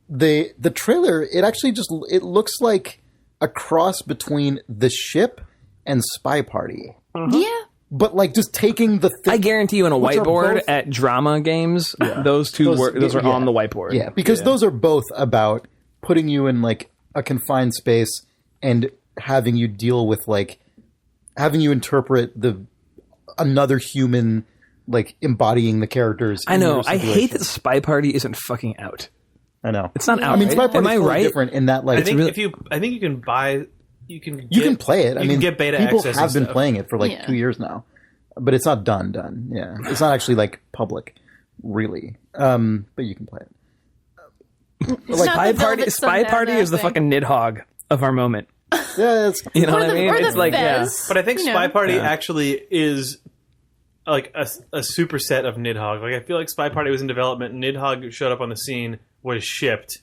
the trailer, it actually it looks like a cross between The Ship and Spy Party. Yeah. But like just taking the thing. I guarantee you, on a Which are whiteboard both- at drama games, those are yeah. on the whiteboard. Yeah, because those are both about putting you in like a confined space and having you deal with like having you interpret another human like embodying the characters. I know. I hate that Spy Party isn't fucking out. I know. It's not out. I mean, Spy Party Am I is right? different in that like I think you can buy. You can play it. I mean, get beta people access have been stuff. playing it for like 2 years now, but it's not done. Yeah, it's not actually like public, really. But you can play it. Like Spy Party is the fucking Nidhogg of our moment. Yeah, it's You know Or what I mean? or It's the like Fez, But I think you know. Spy Party actually is like a superset of Nidhogg. Like I feel like Spy Party was in development. Nidhogg showed up on the scene, was shipped.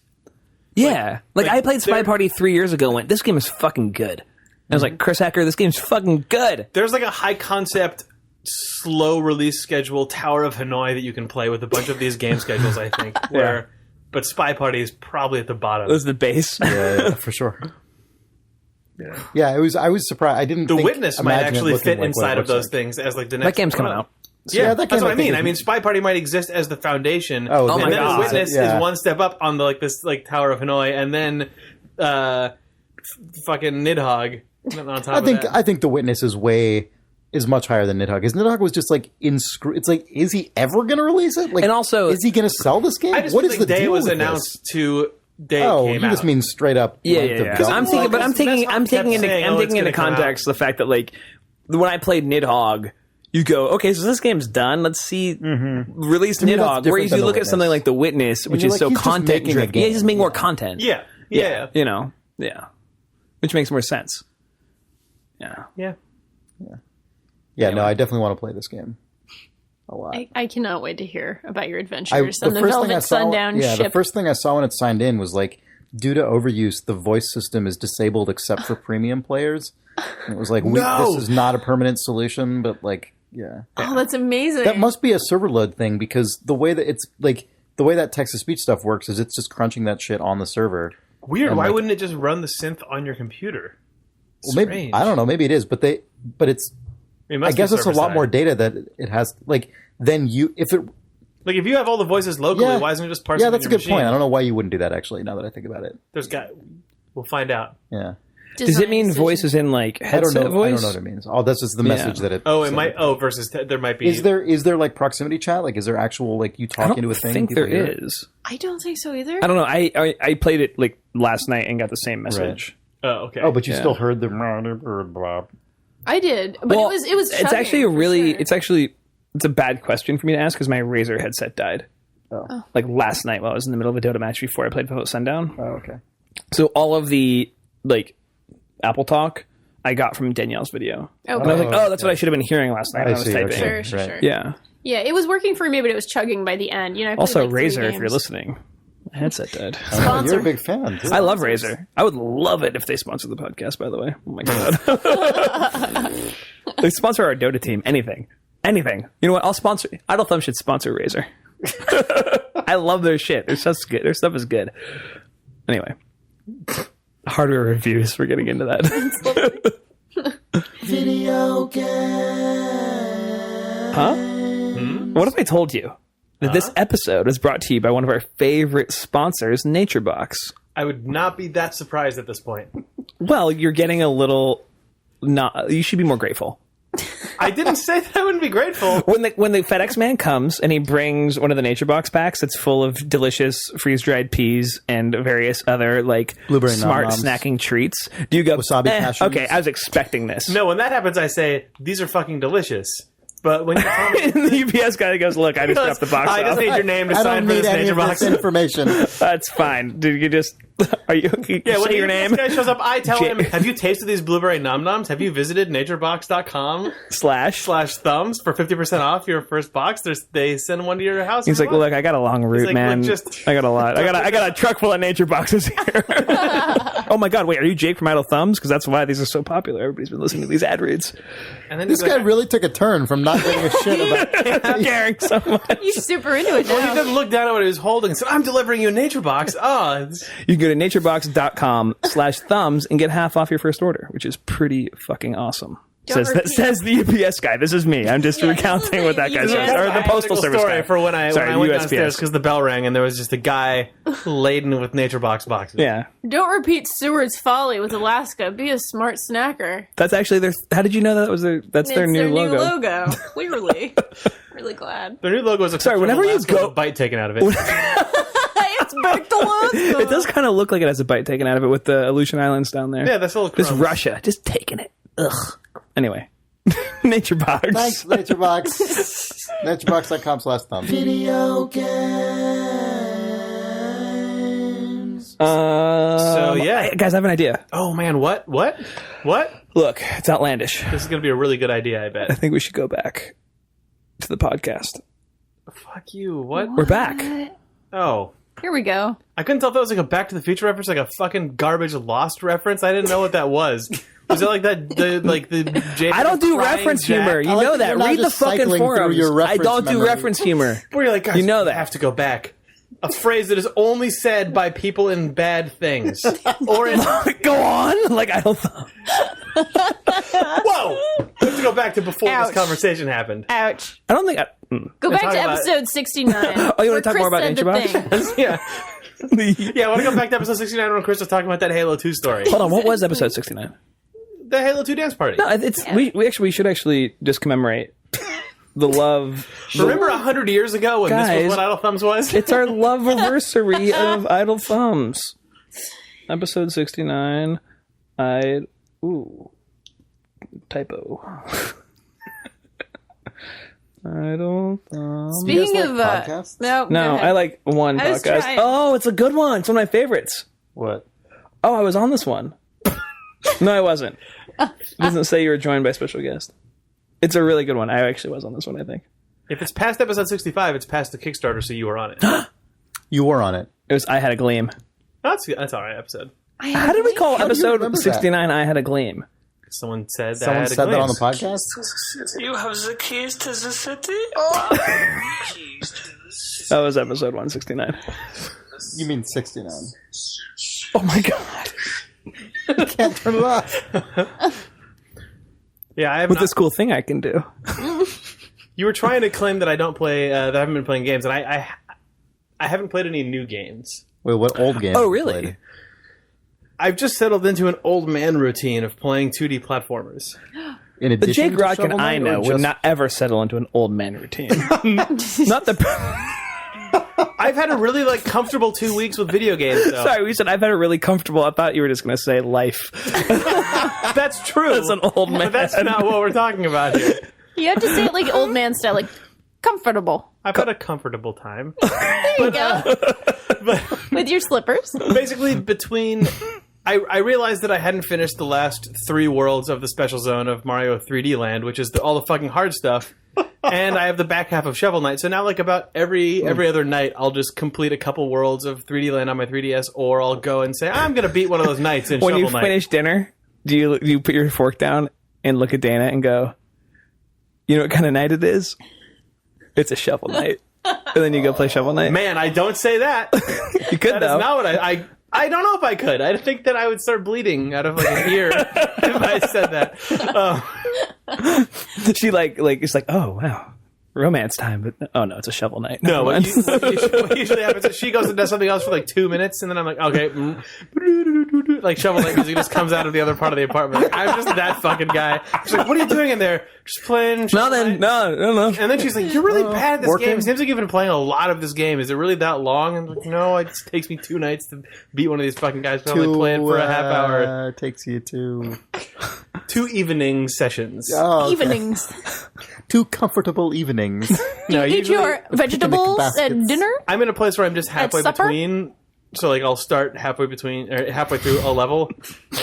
Yeah. Like I played Spy there- Party 3 years ago and went, this game is fucking good. I was like, Chris Hacker, this game's fucking good. There's like a high concept, slow release schedule, Tower of Hanoi that you can play with a bunch of these game schedules. I think but Spy Party is probably at the bottom. That was the base. yeah, for sure. Yeah, I was surprised. I didn't. The think, Witness might imagine it actually looking fit like what it inside of looks those like. things as like the next. That game's coming out. Yeah, that that's game what I I think mean. is- I mean, Spy Party might exist as the foundation, Oh, and my then God. the Witness Yeah. is one step up on the like this like Tower of Hanoi, and then fucking Nidhogg on top of that. I think the Witness is much higher than Nidhogg. Because Nidhogg was just like it's like, is he ever going to release it? Like, And also- is he going to sell this game? I just What feel is like the Day deal was with announced this? to Day Oh, came you out. just mean straight up. Yeah, length yeah, of yeah. development? I'm taking saying, it's into gonna come context the fact that like when I played Nidhogg, you go, okay, so this game's done. Let's see release To me, that's Nidhogg. different Whereas than you The look at Witness. something like The Witness, which you're is like, so he's just content making a driven. Yeah, game. just make more content. Yeah. You know, which makes more sense. Yeah. Yeah, no, I definitely want to play this game a lot. I cannot wait to hear about your adventures The on the first thing I Velvet saw- Sundown yeah, ship. the first thing I saw when it signed in was like, due to overuse, the voice system is disabled except for premium players. And it was like, No! this is not a permanent solution, but like, yeah. Oh, that's amazing. That must be a server load thing because the way that it's like, the way that text-to-speech stuff works is it's just crunching that shit on the server. Weird. And, Why like- wouldn't it just run the synth on your computer? Well, maybe, Strange. I don't know, maybe it is, but it's, It I must guess be it's a lot server-side. more data that it has, like, then if it, Like if you have all the voices locally, Yeah. why isn't it just parsing? yeah, that's a on your good point. machine? I don't know why you wouldn't do that actually, now that I think about it. We'll find out. Yeah. Does it mean Design voice is in like I don't headset know. voice? I don't know what it means. Oh, that's just the message that it. Oh, it said. might. Oh, versus there might be. Is there like proximity chat? Like, is there actual like you I talk don't into a thing? think people there hear it? is. I don't think so either. I don't know. I played it like last night and got the same message. Oh, okay. Oh, but you Yeah. still heard the blah. I did, but Well, it was. It's chugging, actually a for really. sure. It's a bad question for me to ask because my Razer headset died. Oh. Like last night while I was in the middle of a Dota match before I played Sundown. Oh, okay. So all of the like Apple Talk I got from Danielle's video. Okay. And I was like, oh, that's what I should have been hearing last night when I was see, typing. okay. Sure. Right. Yeah. Yeah. It was working for me, but it was chugging by the end. You know. I played, Also, like, 3 Razer, if you're games. listening, my headset died. Oh, you're Sponsor. a big fan. Too. I love Razer. I would love it if they sponsored the podcast, by the way. Oh my god. They sponsor our Dota team. Anything. You know what? I'll sponsor. Idle Thumb should sponsor Razer. I love their shit. Their stuff's good. Their stuff is good. Anyway. Hardware reviews. We're getting into that. Video game. Huh? What if I told you that this episode is brought to you by one of our favorite sponsors, NatureBox? I would not be that surprised at this point. Well, you're getting a little. You should be more grateful. I didn't say that I wouldn't be grateful. When the FedEx man comes and he brings one of the NatureBox packs that's full of delicious freeze-dried peas and various other like Blueberry smart nom-noms. snacking treats, do you go Wasabi cashews. Okay, I was expecting this. No, when that happens, I say these are fucking delicious. But when you tell me, And the UPS guy goes, "Look, I just dropped the box I just off. need your name to I sign don't for need this any nature of this box. information. That's fine. Dude, you just are you Yeah, when say your this name guy shows up, I tell J- him, "Have you tasted these blueberry nom noms? Have you visited naturebox.com / /thumbs for 50% off your first box? They send one to your house." He's like, "Look, I got a long route, like, man. "Look, just- I got a lot. I got a truck full of nature boxes here." Oh my god, wait, are you Jake from Idle Thumbs? Because that's why these are so popular. Everybody's been listening to these ad reads. and then This he's guy like, really took a turn from not giving a shit about. Caring so much. He's super into it He now. then looked down at what he was holding and said, "I'm delivering you a nature box." Oh, You can go to naturebox.com /thumbs and get half off your first order, which is pretty fucking awesome. Says the UPS guy. This is me. I'm just recounting what that guy says. Or the postal service guy. For when I went downstairs USPS. because the bell rang and there was just a guy laden with Nature Box boxes. Yeah. Don't repeat Seward's folly with Alaska. Be a smart snacker. That's actually their... How did you know that was their... That's their new logo. Clearly. Really glad. Their new logo is a Sorry, whenever you go... with a bite taken out of it. It's back to Alaska. It does kind of look like it has a bite taken out of it with the Aleutian Islands down there. Yeah, that's all Just Russia. Just taking it. Ugh. Anyway. Nature Box. Thanks, NatureBox. NatureBox.com/thumb. Video games. So, yeah. Guys, I have an idea. Oh, man, what? What? Look, it's outlandish. This is going to be a really good idea, I I bet. think we should go back to the podcast. Fuck you. What? We're back. Oh. Here we go. I couldn't tell if that was like a Back to the Future reference, like a fucking garbage Lost reference. I didn't know what that was. Was it like that? The Jada I don't do crying reference Jack? humor. You I like know that that. you're not Read the just fucking cycling through forums. your I reference don't do memory. reference humor. Where you're like, guys, You know that. I have to go back. A phrase that is only said by people in bad things. Or in... Go on. Like, I don't... Whoa! I have to go back to before Ouch. this conversation happened. Ouch. I don't think... Go back to talking about- episode 69. Oh, you want to talk more about Nature Box? Yeah. Yeah, I want to go back to episode 69 when Chris was talking about that Halo 2 story. Hold on. What was episode 69? The Halo 2 dance party. No, it's we should actually just commemorate the love. Remember 100 years ago when this Guys, was what Idle Thumbs was? It's our love anniversary of Idle Thumbs. Episode 69. Typo. Idle Thumbs. Speaking You guys of like podcasts? no, No, go ahead. I like one I was podcast. trying. Oh, it's a good one. It's one of my favorites. What? Oh, I was on this one. No, I wasn't. It doesn't say you were joined by a special guest. It's a really good one. I actually was on this one, I think. If it's past episode 65, it's past the Kickstarter, so you were on it. You were on it. It was I Had a Gleam. That's all right episode. How did we call do you episode remember that? 69 I Had a Gleam? Someone said that. Someone at a said that on the glance. podcast? You have the keys to the city? Keys to the city. That was episode 169. You mean 69. Oh my god. Can't turn it off. Yeah, I have With not, this cool thing I can do. You were trying to claim that I don't play, that I haven't been playing games, and I haven't played any new games. Wait, what old game? Oh, have you really? played? I've just settled into an old man routine of playing 2D platformers. In The addition Jake to Rocken Shovel I Knight, or know would just- not ever settle into an old man routine. Not the... I've had a really comfortable 2 weeks with video games, though. Sorry, we said I've had a really comfortable... I thought you were just going to say life. That's true. That's an old man. But that's not what we're talking about here. You have to say it like old man style, like comfortable. I've had a comfortable time. There you go. With your slippers. Basically, between... I realized that I hadn't finished the last 3 worlds of the special zone of Mario 3D Land, which is all the fucking hard stuff. And I have the back half of Shovel Knight. So now, about every other night, I'll just complete a couple worlds of 3D Land on my 3DS, or I'll go and say, I'm going to beat one of those nights in When Shovel you Knight. finish dinner, do you put your fork down and look at Dana and go, you know what kind of night it is? It's a Shovel Knight. And then you go play Shovel Knight. Man, I don't say that. You could, That though. is not what I don't know if I could. I think that I would start bleeding out of an ear if I said that. She it's like, oh wow, romance time, but oh no, it's a Shovel Knight. No, Never mind. what usually happens is she goes and does something else for 2 minutes, and then I'm like, okay, Shovel Knight music just comes out of the other part of the apartment. I'm just that fucking guy. She's like, what are you doing in there? Just playing Shovel Knight. No. And then she's like, you're really bad at this working. game. It seems like you've been playing a lot of this game. Is it really that long? And I'm like, no, it just takes me 2 nights to beat one of these fucking guys. But I'm only playing for a half hour. Takes you to 2 evening sessions. okay. Evenings. 2 comfortable evenings. No, Eat usually- your vegetables at baskets. dinner. I'm in a place where I'm just halfway supper? between. So I'll start halfway through a level,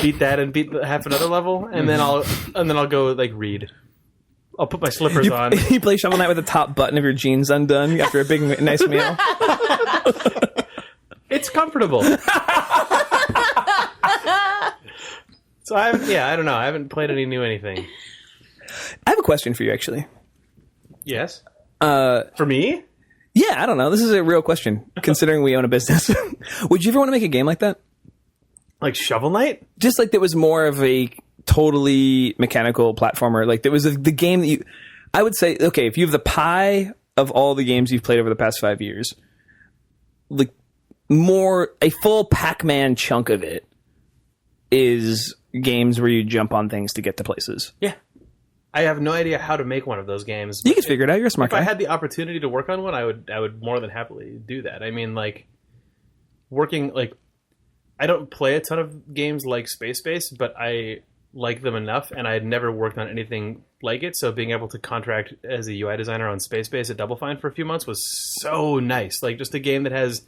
beat that and beat half another level, and then I'll go read. I'll put my slippers on. You play Shovel Knight with the top button of your jeans undone after a big nice meal. It's comfortable. So I don't know. I haven't played any new anything. I have a question for you, actually. Yes. For me? Yeah, I don't know. This is a real question, considering we own a business. Would you ever want to make a game like that? Like Shovel Knight? Just like that was more of a totally mechanical platformer. Like there was the game that I would say, okay, if you have the pie of all the games you've played over the past 5 years, like a full Pac-Man chunk of it is games where you jump on things to get to places. Yeah. I have no idea how to make one of those games. You could figure it out. You're a smart guy. If I had the opportunity to work on one, I would more than happily do that. I mean, like, working, like, I don't play a ton of games like Space Base, but I like them enough, and I had never worked on anything like it, so being able to contract as a UI designer on Space Base at Double Fine for a few months was so nice. Like, just a game that has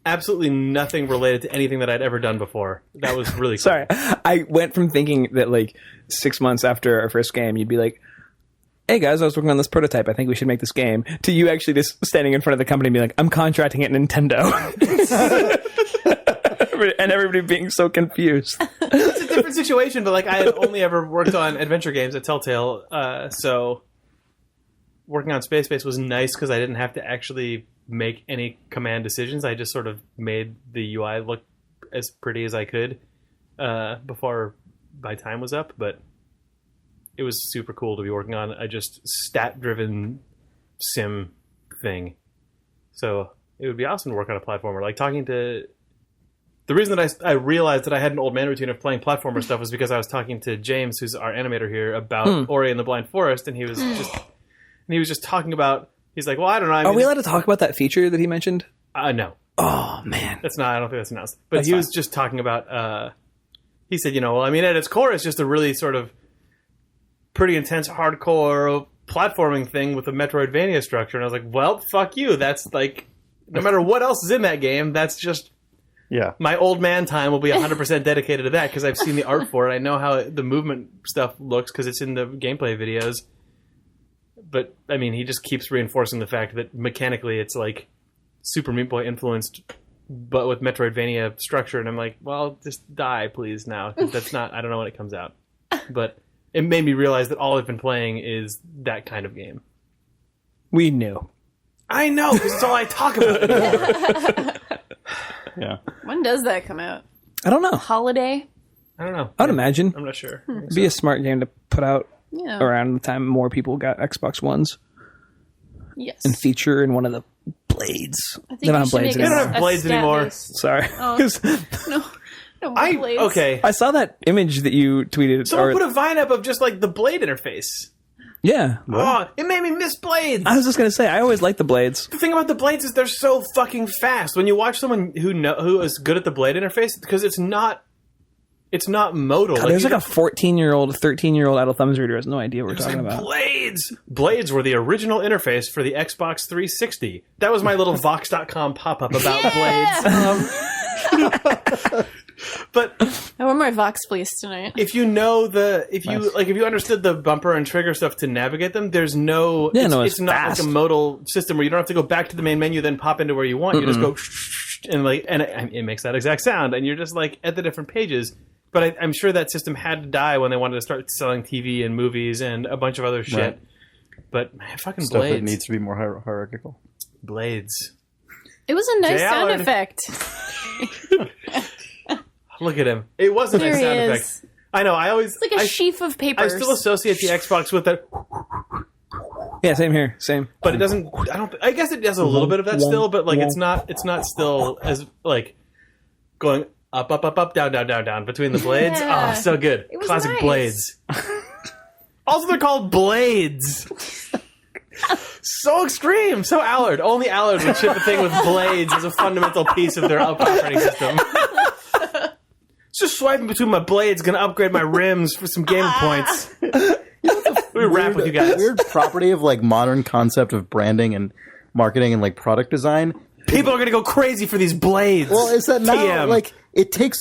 absolutely nothing related to anything that I'd ever done before. That was really cool. Sorry. I went from thinking that, like, 6 months after our first game, you'd be like, hey, guys, I was working on this prototype. I think we should make this game. To you actually just standing in front of the company and being like, I'm contracting at Nintendo. And everybody being so confused. It's a different situation, but, like, I had only ever worked on adventure games at Telltale, so working on Space Base was nice because I didn't have to actually make any command decisions. I just sort of made the UI look as pretty as I could before my time was up, but it was super cool to be working on a just stat-driven sim thing. So it would be awesome to work on a platformer. Like, talking to... The reason that I realized that I had an old man routine of playing platformer stuff was because I was talking to James, who's our animator here, about Ori and the Blind Forest, and he was just talking about... He's like, well, I don't know. Are we allowed to talk about that feature that he mentioned? No. Oh, man. That's not... I don't think that's announced. But he was just talking about... he said, well, I mean, at its core, it's just a really sort of pretty intense, hardcore platforming thing with a Metroidvania structure. And I was like, well, fuck you. That's like... No matter what else is in that game, that's just... Yeah. My old man time will be 100% dedicated to that because I've seen the art for it. I know how the movement stuff looks because it's in the gameplay videos. But, I mean, he just keeps reinforcing the fact that mechanically it's like Super Meat Boy influenced, but with Metroidvania structure. And I'm like, well, just die, please, now. Because that's not... I don't know when it comes out. But it made me realize that all I've been playing is that kind of game. We knew. I know, because it's all I talk about. Yeah. When does that come out? I don't know. Holiday? I don't know. I'd imagine. I'm not sure. It'd be a smart game to put out around the time more people got Xbox Ones. Yes. And feature in one of the blades. I think they don't have blades They don't have blades anymore. Sorry. No blades. Okay. I saw that image that you tweeted. Someone put a vine up of just like the blade interface. Yeah. Oh, it made me miss blades. I was just going to say, I always like the blades. The thing about the blades is they're so fucking fast. When you watch someone who is good at the blade interface, because it's not modal. God, there's like a 14-year-old, 13-year-old adult thumbs reader who has no idea what we're talking about. Blades! Blades were the original interface for the Xbox 360. That was my little Vox.com pop-up about blades. But I want my Vox please tonight. if you know if you understood the bumper and trigger stuff to navigate them, there's no... it's not fast. like a modal system where you don't have to go back to the main menu, then pop into where you want. You just go... And it makes that exact sound, and you're just like at the different pages. But I'm sure that system had to die when they wanted to start selling TV and movies and a bunch of other shit. Right. But man, fucking Stuff blades. that needs to be more hierarchical. Blades. It was a nice Jay sound Allard. effect. Look at him. It was a There nice he sound is. effect. I know. It's like a sheaf of I papers. still associate the Xbox with that, Yeah, same here. Same. but it doesn't. I guess it does a little bit of that still, but like it's not still as like going up, up, up, up, down, down, down, down between the blades. Yeah. Oh, so good. It was Classic nice. blades. Also, they're called blades. So extreme, so Allard. Only Allard would ship a thing with blades as a fundamental piece of their operating system. Just swiping between my blades, gonna upgrade my rims for some gamer points. Let me wrap with you guys. Weird property of like modern concept of branding and marketing and like product design. People are gonna go crazy for these blades. Well, is that now TM. like it takes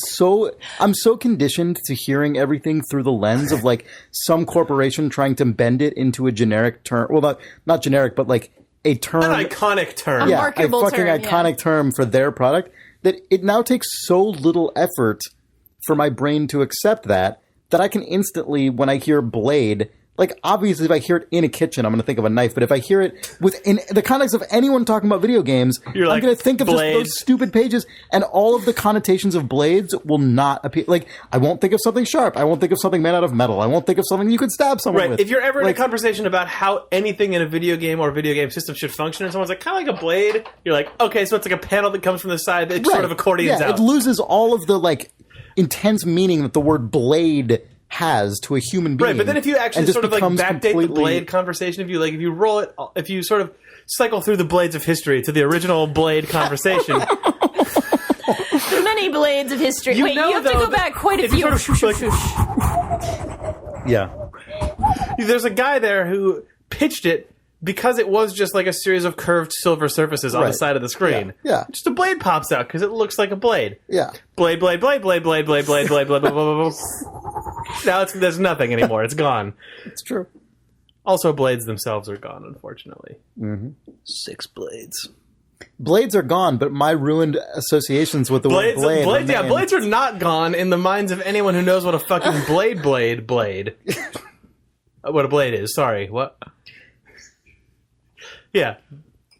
I'm so conditioned to hearing everything through the lens of like some corporation trying to bend it into a generic term. Well, not generic, but like a term. An iconic term. Yeah, a marketable fucking term, iconic term for their product that it now takes so little effort for my brain to accept that I can instantly, when I hear blade, like, obviously, if I hear it in a kitchen, I'm going to think of a knife. But if I hear it within the context of anyone talking about video games, I'm like, going to think of just blades. those stupid pages, and all of the connotations of blades will not appear. Like, I won't think of something sharp. I won't think of something made out of metal. I won't think of something you could stab someone Right. with. If you're ever in a Like, conversation about how anything in a video game or video game system should function, and someone's like, kind of like a blade, you're like, okay, so it's like a panel that comes from the side that sort of accordions yeah, out. it loses all of the, like, intense meaning that the word blade has to a human being. Right, but then if you actually and just sort of like becomes backdate the completely- blade conversation, if you roll it, if you sort of cycle through the blades of history to the original blade conversation, Many blades of history. You Wait, know, you have to though, go back quite a if you few. sort of, Yeah. there's a guy there who pitched it because it was just like a series of curved silver surfaces on the Right. side of the screen. Yeah. Just a blade pops out because it looks like a blade. Yeah. Blade, blade, blade, blade, blade, blade, blade, blade, blade, blade, blade, blade. Now there's nothing anymore. It's gone. It's true. Also, blades themselves are gone, unfortunately. 6 blades. Blades are gone, but my ruined associations with the word blade. remain. Blades are not gone in the minds of anyone who knows what a fucking blade. What a blade is. Sorry, what? Yeah.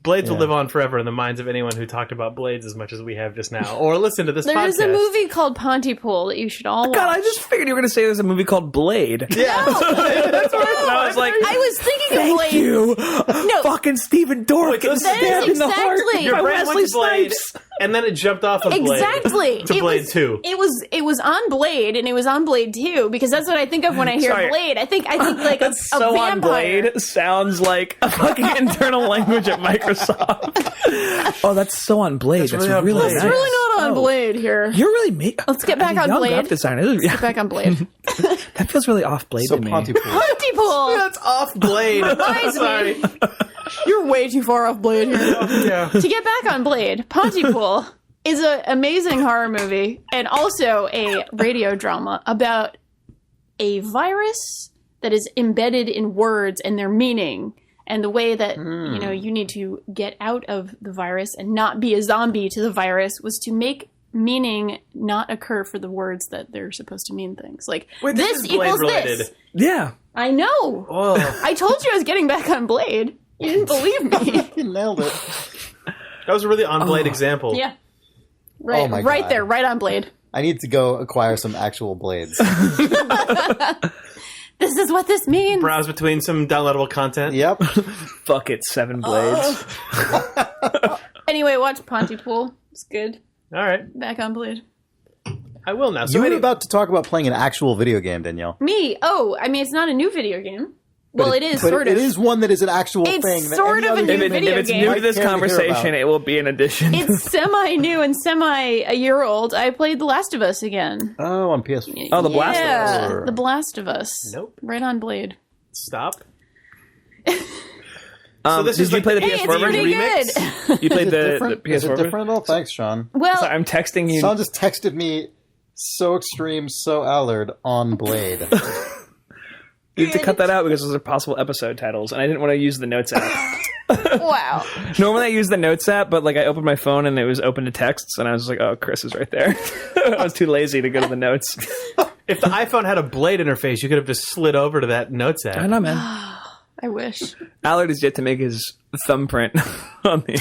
Blades will live on forever in the minds of anyone who talked about blades as much as we have just now, or listened to this podcast. There's a movie called Pontypool that you should all watch. God, I just figured you were going to say there's a movie called Blade. Yeah, that's what I was like, I was thinking of Blade. you. No. Fucking Stephen Dorff getting that is stabbed in the heart exactly- Your by brain Wesley went to Blade, Snipes. and then it jumped off of Blade. Exactly. To Blade 2. It was on Blade, and it was on Blade 2, because that's what I think of when I hear Sorry. Blade. I think like a So on vampire. Blade sounds like a fucking internal language at Microsoft. Oh, that's so on Blade. That's really on really Blade. nice. It's really not on Blade here. You're really Let's get back on young Blade. graphic designer. Get back on Blade. That feels really off Blade So to me. Pontypool. Pontypool! That's off Blade. Reminds me. Sorry. You're way too far off Blade here. Yeah. To get back on Blade, Pontypool is an amazing horror movie and also a radio drama about a virus that is embedded in words and their meaning, and the way that you need to get out of the virus and not be a zombie to the virus was to make meaning not occur for the words that they're supposed to mean things. Like, Wait, this is equals Blade-related. this. Yeah. I know. Oh, I told you I was getting back on Blade. You didn't believe me. You nailed it. that was a really on Blade example. Yeah. Right, Oh my right God. there, right on Blade. I need to go acquire some actual blades. This is what this means. Browse between some downloadable content. Yep. Fuck it, 7 blades. Anyway, watch Pontypool. It's good. All right, Back on Blade. I will now. So You were anyway- about to talk about playing an actual video game, Danielle. Me? Oh, I mean, it's not a new video game. Well, it is But sort of. It is one that is an actual It's thing. that sort any of a other new game- If video it's game. new I to this care to hear conversation, about. it will be an addition. It's semi-new and semi-a-year-old. I played The Last of Us again. Oh, on PS4. Oh, The Blast of Yeah, Us. The Blast of Us. Nope. Right on Blade. Stop. Did you play the Hey, PS4 it's pretty version? good. You played the Different? Is PS4 it version? different at all? Thanks, Sean. Well, So I'm texting you. Sean just texted me so extreme, so Allard on Blade. You have to cut that out because those are possible episode titles, and I didn't want to use the Notes app. wow. Normally I use the Notes app, but like I opened my phone and it was open to texts, and I was like, "Oh, Chris is right there." I was too lazy to go to the Notes. If the iPhone had a Blade interface, you could have just slid over to that Notes app. I know, man. I wish. Allard is yet to make his thumbprint on the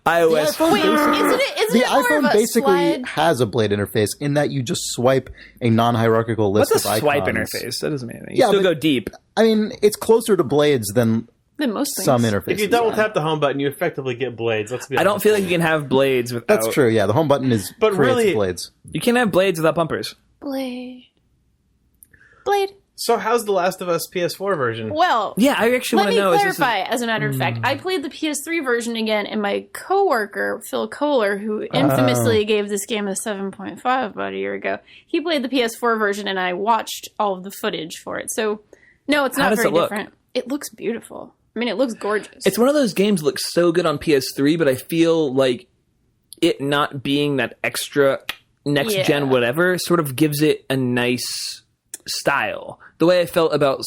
iOS. iPhone Wait, isn't it more of iPhone a basically slide? has a Blade interface in that you just swipe a non-hierarchical list What's a of swipe icons. interface? That doesn't mean anything. Yeah, You still but- go deep. I mean, it's closer to Blades than Than most things. some interfaces. If you double tap the home button, you effectively get blades. Let's be honest. I don't feel like you can have blades without. That's true. Yeah, the home button is But creates really- blades. You can't have blades without bumpers. Blade. Blade. So how's The Last of Us PS4 version? Well, Yeah, I actually let want me to know. clarify, as a matter of fact. I played the PS3 version again, and my coworker, Phil Kohler, who infamously gave this game a 7.5 about a year ago, he played the PS4 version, and I watched all of the footage for it. So, no, it's How not does very it look? different. It looks beautiful. I mean, it looks gorgeous. It's one of those games that looks so good on PS3, but I feel like it not being that extra next gen Yeah. whatever sort of gives it a nice style. The way I felt about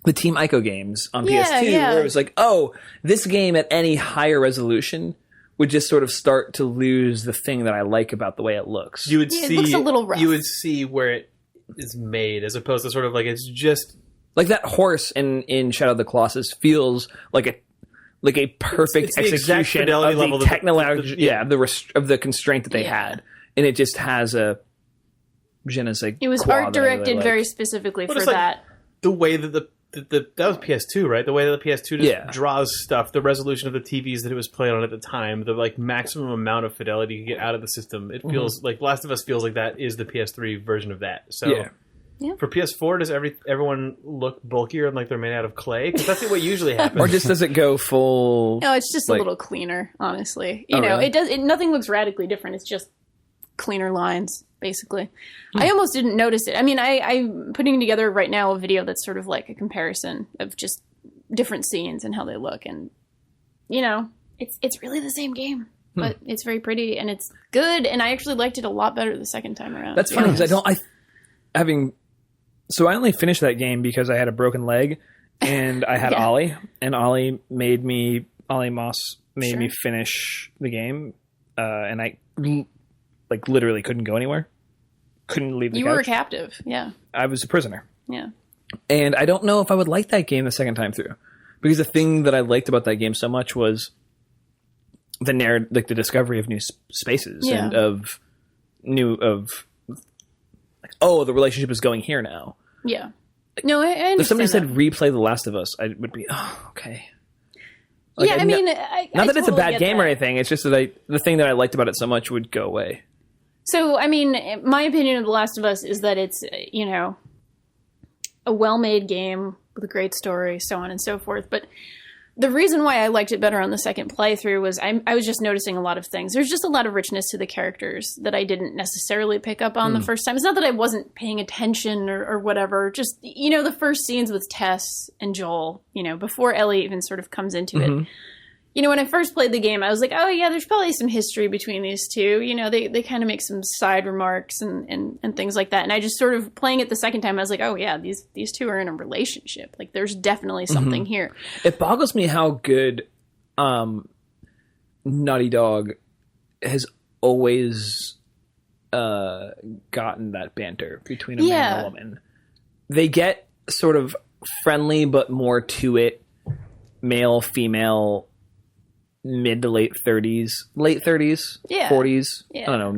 the Team Ico games on PS2, yeah. where it was like, oh, this game at any higher resolution would just sort of start to lose the thing that I like about the way it looks. You would Yeah, it see looks a little rough. You would see where it is made, as opposed to sort of like it's just like that horse in Shadow of the Colossus feels like a perfect it's the exact execution fidelity of level the that technology, of the constraint that they had, and it just has a je ne sais It was quoi art that I really directed like. very specifically for it's like that. the way that the that was PS2, right? The way that the PS2 just draws stuff, the resolution of the TVs that it was playing on at the time, the like maximum amount of fidelity you get out of the system. It feels like Last of Us feels like that is the PS3 version of that. So for PS4, does everyone look bulkier and like they're made out of clay? Because that's what usually happens. Or just does it go full? No, it's just like- a little cleaner, honestly. You know, really? it does. Nothing looks radically different. It's just cleaner lines, basically. I almost didn't notice it. I mean, I'm putting together right now a video that's sort of like a comparison of just different scenes and how they look, and you know, it's really the same game, but it's very pretty and it's good. And I actually liked it a lot better the second time around. That's funny because I only finished that game because I had a broken leg and I had Ollie, and Ollie Moss made me finish the game, and I like literally couldn't go anywhere, couldn't leave the You couch. were a captive, yeah, I was a prisoner, yeah. and I don't know if I would like that game the second time through, because the thing that I liked about that game so much was the narrative, like the discovery of new spaces and of the relationship is going here now. Yeah. No, I understand. If somebody said that. replay The Last of Us, I would be, okay. Yeah, I mean, not that it's a totally bad get game that. or anything. It's just that the thing that I liked about it so much would go away. So, I mean, my opinion of The Last of Us is that it's, you know, a well-made game with a great story, so on and so forth. But the reason why I liked it better on the second playthrough was I was just noticing a lot of things. There's just a lot of richness to the characters that I didn't necessarily pick up on the first time. It's not that I wasn't paying attention or whatever. Just, you know, the first scenes with Tess and Joel, you know, before Ellie even sort of comes into it. You know, when I first played the game, I was like, oh, yeah, there's probably some history between these two. You know, they kind of make some side remarks and things like that. And I just sort of, playing it the second time, I was like, oh, yeah, these two are in a relationship. Like, there's definitely something here. It boggles me how good Naughty Dog has always gotten that banter between a man and a woman. They get sort of friendly, but more to it, male, female, mid to late 30s, 40s. Yeah. I don't know.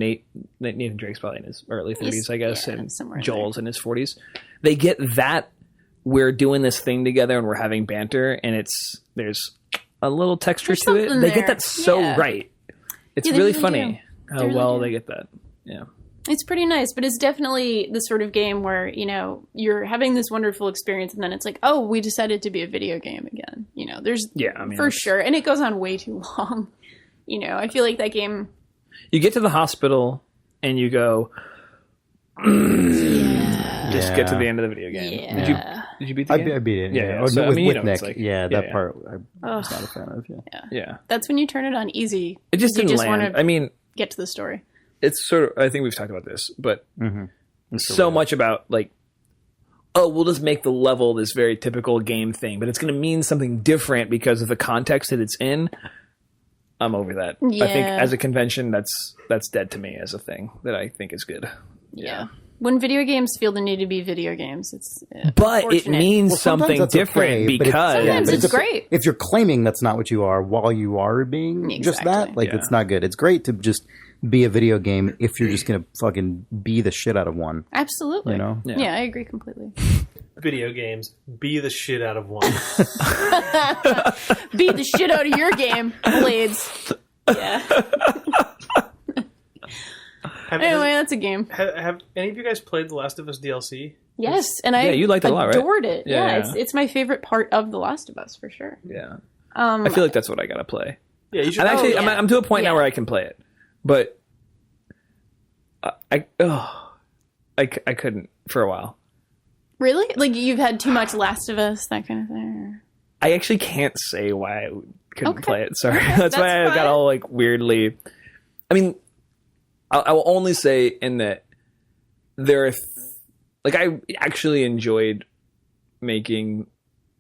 Nathan Drake's probably in his early 30s, I guess, and somewhere in Joel's in his 40s. They get that we're doing this thing together and we're having banter, and there's a little texture to it. They get that so right. It's they really really funny how They really well do. they get that. Yeah. It's pretty nice, but it's definitely the sort of game where, you know, you're having this wonderful experience and then it's like, oh, we decided to be a video game again. You know, there's for sure. And it goes on way too long. You know, I feel like that game. You get to the hospital and you go, just get to the end of the video game. Yeah. Did you beat the game? I beat it. Yeah. Or So, with, I mean, you with know, Nick. it's like- that part I was not a fan of. Yeah. That's when you turn it on easy. It just You didn't just land. wanna I mean, get to the story. it's sort of, I think we've talked about this, but so much about like, oh, we'll just make the level this very typical game thing, but it's going to mean something different because of the context that it's in. I'm over that. I think Yeah. as a convention, that's dead to me as a thing that I think is good. Yeah. When video games feel the need to be video games, it's But it unfortunate. means Sometimes something that's different okay, but because Sometimes but it's great. If you're claiming that's not what you are while you are being just that, Exactly. like it's not good. It's great to just be a video game if you're just gonna fucking be the shit out of one. Absolutely. You know? Yeah, I agree completely. Video games, be the shit out of one. Beat the shit out of your game, Blades. Yeah. Anyway, that's a game. Have any of you guys played The Last of Us DLC? Yes, and I you liked it a lot, right? adored it. Yeah. It's my favorite part of The Last of Us for sure. yeah, I feel like that's what I gotta play. Yeah, you should. I'm actually, yeah. I'm to a point now Yeah. where I can play it, but I couldn't for a while. Really? Like you've had too much Last of Us, that kind of thing? I actually can't say why I couldn't Okay. play it. Sorry, Okay, that's why I that's got fine. all like weirdly. I mean, I will only say in that there are like I actually enjoyed making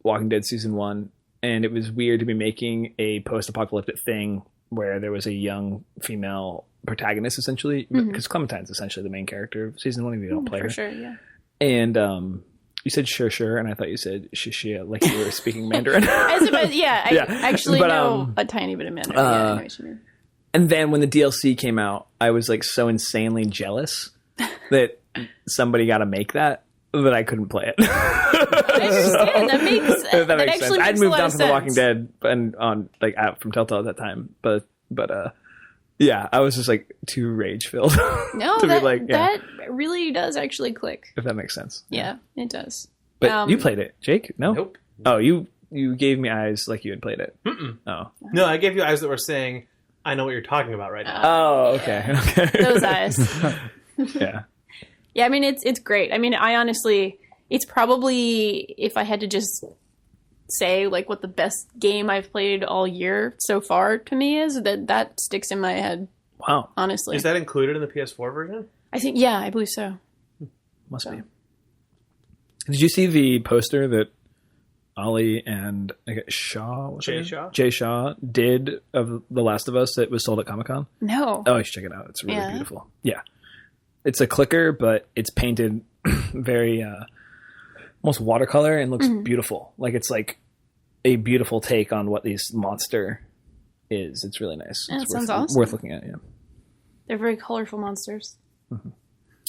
Walking Dead season 1, and it was weird to be making a post-apocalyptic thing where there was a young female protagonist essentially, because Clementine's essentially the main character of season 1 if you don't play For her. sure, yeah. And you said sure, and I thought you said shishia, like you were speaking Mandarin. I actually But, know a tiny bit of Mandarin. Yeah, I know what you mean. And then when the DLC came out, I was like so insanely jealous that somebody got to make that I couldn't play it. I understand. That makes sense. I'd moved on from The Walking Dead and on like out from Telltale at that time, but yeah, I was just like too rage filled. No, that really does actually click. If that makes sense. Yeah, it does. But you played it, Jake? No. Nope. Oh, you gave me eyes like you had played it. Mm-mm. Oh. No, I gave you eyes that were saying, I know what you're talking about right now. Oh, okay. Okay. Those eyes. Yeah. Yeah, I mean, it's great. I mean, I honestly, it's probably, if I had to just say, like, what the best game I've played all year so far to me is, that sticks in my head. Wow. Honestly. Is that included in the PS4 version? I think, yeah, I believe so. Must be. Did you see the poster that Ollie and Jay Shaw did of The Last of Us that was sold at Comic-Con? No. Oh, you should check it out. It's really beautiful. Yeah. It's a clicker, but it's painted very almost watercolor and looks beautiful. Like it's like a beautiful take on what this monster is. It's really nice. Yeah, it's sounds awesome. Worth looking at, yeah. They're very colorful monsters.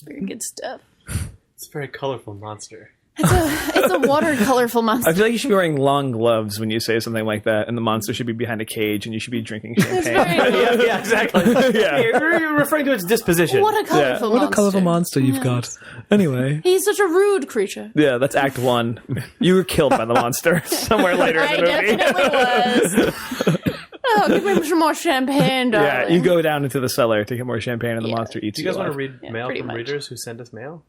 Very good stuff. It's a very colorful monster. It's a watercolorful monster. I feel like you should be wearing long gloves when you say something like that, and the monster should be behind a cage, and you should be drinking champagne. Yeah, exactly. Yeah. You're referring to its disposition. What a colorful monster. What a colorful monster you've got. Anyway. He's such a rude creature. Yeah, that's Act 1. You were killed by the monster somewhere later in the movie. I definitely was. Oh, give me some more champagne, darling. Yeah, you go down into the cellar to get more champagne, and the monster eats Do you guys want to alive. read mail from readers who send us mail?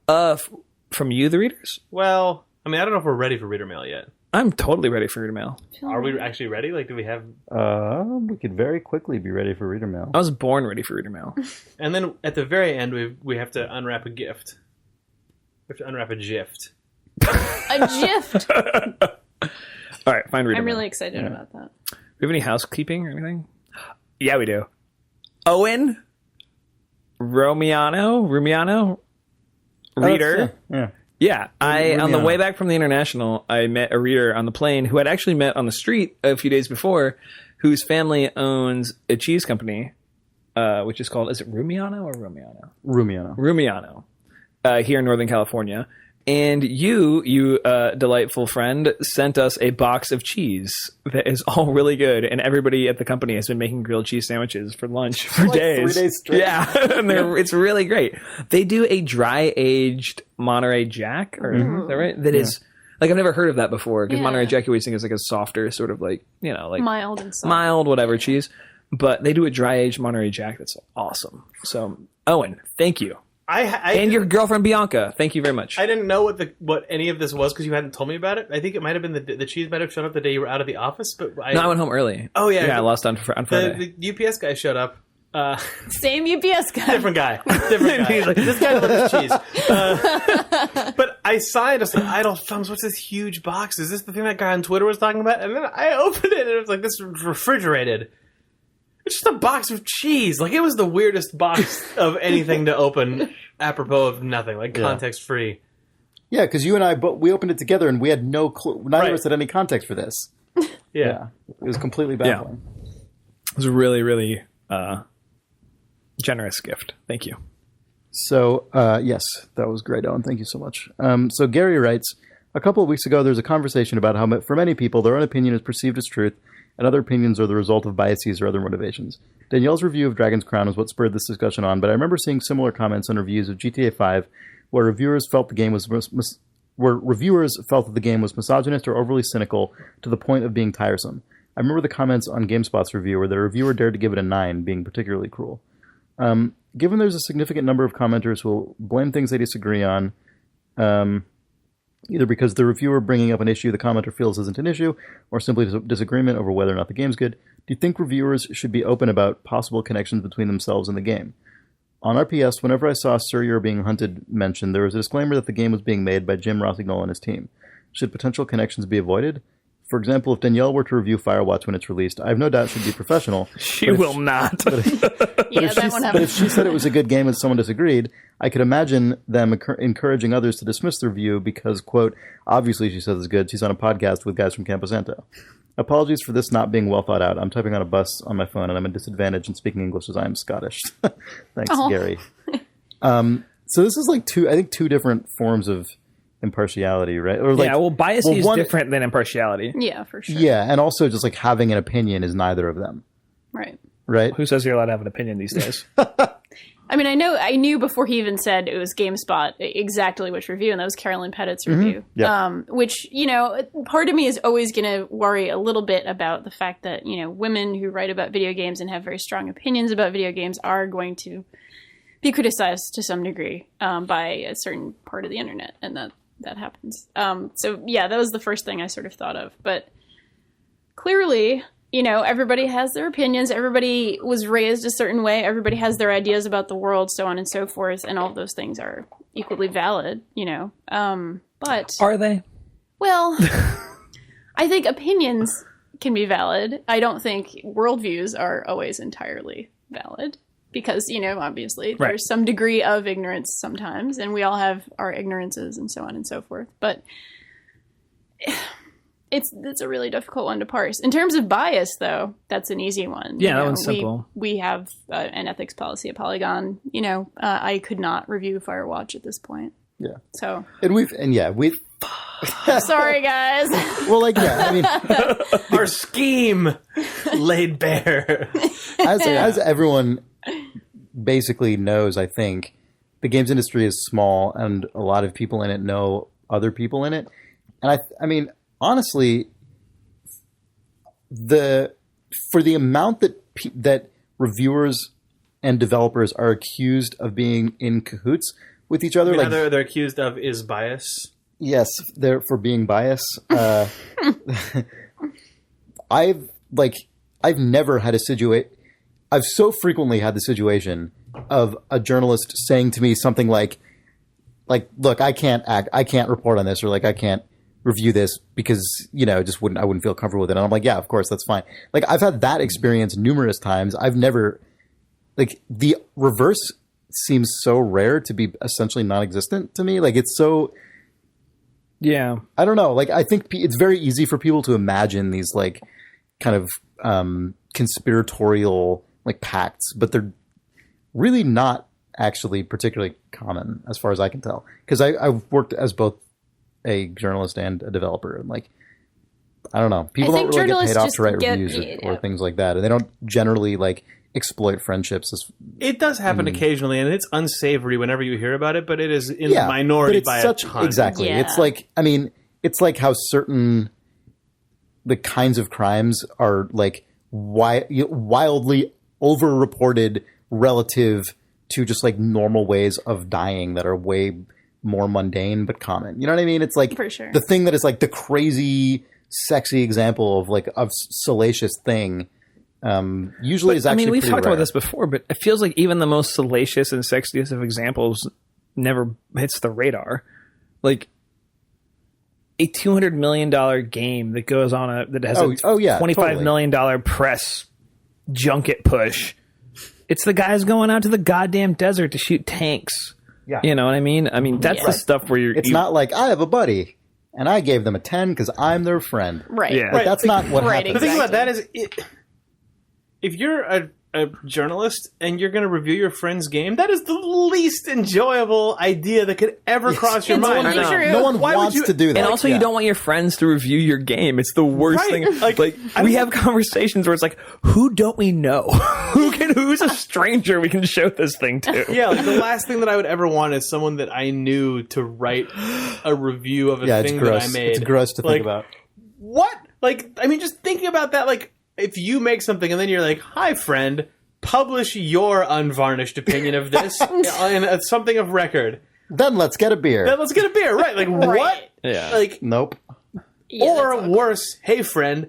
From you, the readers? Well, I mean, I don't know if we're ready for reader mail yet. I'm totally ready for reader mail. Are we actually ready? Like, do we have... We could very quickly be ready for reader mail. I was born ready for reader mail. And then at the very end, we have to unwrap a gift. We have to unwrap a gift. A gift. All right, fine reader I'm mail. really excited about that. Do we have any housekeeping or anything? Yeah, we do. Owen Rumiano, reader. Yeah, on the way back from the International, I met a reader on the plane who I'd actually met on the street a few days before, whose family owns a cheese company, which is called, is it Rumiano or Rumiano? Rumiano, here in Northern California. And you delightful friend, sent us a box of cheese that is all really good. And everybody at the company has been making grilled cheese sandwiches for lunch for days. 3 days straight. Yeah, and it's really great. They do a dry-aged Monterey Jack, is that right? That is, like, I've never heard of that before, because Monterey Jack you always think is like a softer sort of like, like mild and soft. Mild, whatever cheese. But they do a dry-aged Monterey Jack that's awesome. So, Owen, thank you. And your girlfriend Bianca, thank you very much. I didn't know what any of this was because you hadn't told me about it. I think it might have been the cheese might have shown up the day you were out of the office, but I went home early. Oh yeah, I lost on Friday. The UPS guy showed up. Same UPS guy. Different guy. He's like, this guy loves cheese. But I saw it. I was like, Idle Thumbs. What's this huge box? Is this the thing that guy on Twitter was talking about? And then I opened it and it was like, this is refrigerated. It's just a box of cheese. Like, it was the weirdest box of anything to open apropos of nothing. Like, context free. Yeah, because you and I, we opened it together and we had no clue. Neither of us had any context for this. Yeah. It was completely baffling. Yeah. It was a really, really generous gift. Thank you. So, yes, that was great, Owen. Thank you so much. So Gary writes, a couple of weeks ago, there was a conversation about how, for many people, their own opinion is perceived as truth, and other opinions are the result of biases or other motivations. Danielle's review of Dragon's Crown is what spurred this discussion on, but I remember seeing similar comments on reviews of GTA 5 where reviewers felt that the game was misogynist or overly cynical to the point of being tiresome. I remember the comments on GameSpot's review where the reviewer dared to give it a 9, being particularly cruel. Given there's a significant number of commenters who will blame things they disagree on, either because the reviewer bringing up an issue the commenter feels isn't an issue, or simply disagreement over whether or not the game's good, do you think reviewers should be open about possible connections between themselves and the game? On RPS, whenever I saw Sir You're Being Hunted mentioned, there was a disclaimer that the game was being made by Jim Rossignol and his team. Should potential connections be avoided? For example, if Danielle were to review Firewatch when it's released, I have no doubt she'd be professional. She will not. Yeah, that won't But happen. if she said it was a good game and someone disagreed, I could imagine them encouraging others to dismiss the review because, quote, obviously she says it's good. She's on a podcast with guys from Campo Santo. Apologies for this not being well thought out. I'm typing on a bus on my phone and I'm at a disadvantage in speaking English as I am Scottish. Thanks, Gary. So this is like two different forms of impartiality, right? Or like, bias is different than impartiality. Yeah, for sure. Yeah, and also just like having an opinion is neither of them. Right. Right? Who says you're allowed to have an opinion these days? I mean, I knew before he even said it was GameSpot exactly which review, and that was Carolyn Pettit's review. Yeah. Which, part of me is always going to worry a little bit about the fact that, women who write about video games and have very strong opinions about video games are going to be criticized to some degree by a certain part of the internet, and that happens. So, yeah, that was the first thing I sort of thought of. But clearly, everybody has their opinions. Everybody was raised a certain way. Everybody has their ideas about the world, so on and so forth. And all of those things are equally valid, But Are they? Well, I think opinions can be valid. I don't think worldviews are always entirely valid because, obviously there's some degree of ignorance sometimes, and we all have our ignorances and so on and so forth. But it's a really difficult one to parse. In terms of bias, though, that's an easy one. Yeah, that one's simple. We have an ethics policy at Polygon. I could not review Firewatch at this point. Yeah. So. We've Sorry, guys. Well, like, yeah, I mean, Our scheme laid bare. as everyone basically knows, I think the games industry is small, and a lot of people in it know other people in it. And I mean, honestly, for the amount that reviewers and developers are accused of being in cahoots with each other, like they're accused of is bias. Yes, they're for being biased. I've never had a situation. I've so frequently had the situation of a journalist saying to me something like, look, I can't report on this, or like, I can't review this because, I wouldn't feel comfortable with it. And I'm like, yeah, of course, that's fine. Like, I've had that experience numerous times. I've never, like, the reverse seems so rare to be essentially non-existent to me. Like, it's so, yeah, I don't know. Like, I think it's very easy for people to imagine these like kind of conspiratorial like pacts, but they're really not actually particularly common as far as I can tell. Because I've worked as both a journalist and a developer, and like, I don't know, people don't really get paid off to write reviews or things like that, and they don't generally like exploit friendships. It does happen occasionally, and it's unsavory whenever you hear about it, but it is in the minority by a ton. Exactly. Yeah. It's like, I mean, it's like how certain the kinds of crimes are like wildly over-reported relative to just like normal ways of dying that are way more mundane but common. You know what I mean? It's like For sure. the thing that is like the crazy, sexy example of like a salacious thing. Usually is actually we've pretty talked rare. about this before, but it feels like even the most salacious and sexiest of examples never hits the radar. Like a $200 million game that goes on that has a $25 million press junket push. It's the guys going out to the goddamn desert to shoot tanks. Yeah. You know what I mean? I mean, that's the stuff where It's not like I have a buddy and I gave them a 10 because I'm their friend. Right. Yeah. Like, that's not what Right, happens. The thing about that is, if you're a journalist and you're going to review your friend's game, that is the least enjoyable idea that could ever cross your mind. totally true. No one Why would wants you- to do that. And also, you don't want your friends to review your game. It's the worst Right. thing. Like, We have conversations where it's like, who don't we know? Who's a stranger we can show this thing to? Yeah, like the last thing that I would ever want is someone that I knew to write a review of a Yeah, it's thing gross. that I made. It's gross to Like, think about. What? Like, I mean, just thinking about that, like, if you make something and then you're like, hi, friend, publish your unvarnished opinion of this in something of record. Then let's get a beer. Then let's get a beer, right? Like, what? Yeah. Like, Nope. Yeah, or worse, hey, friend,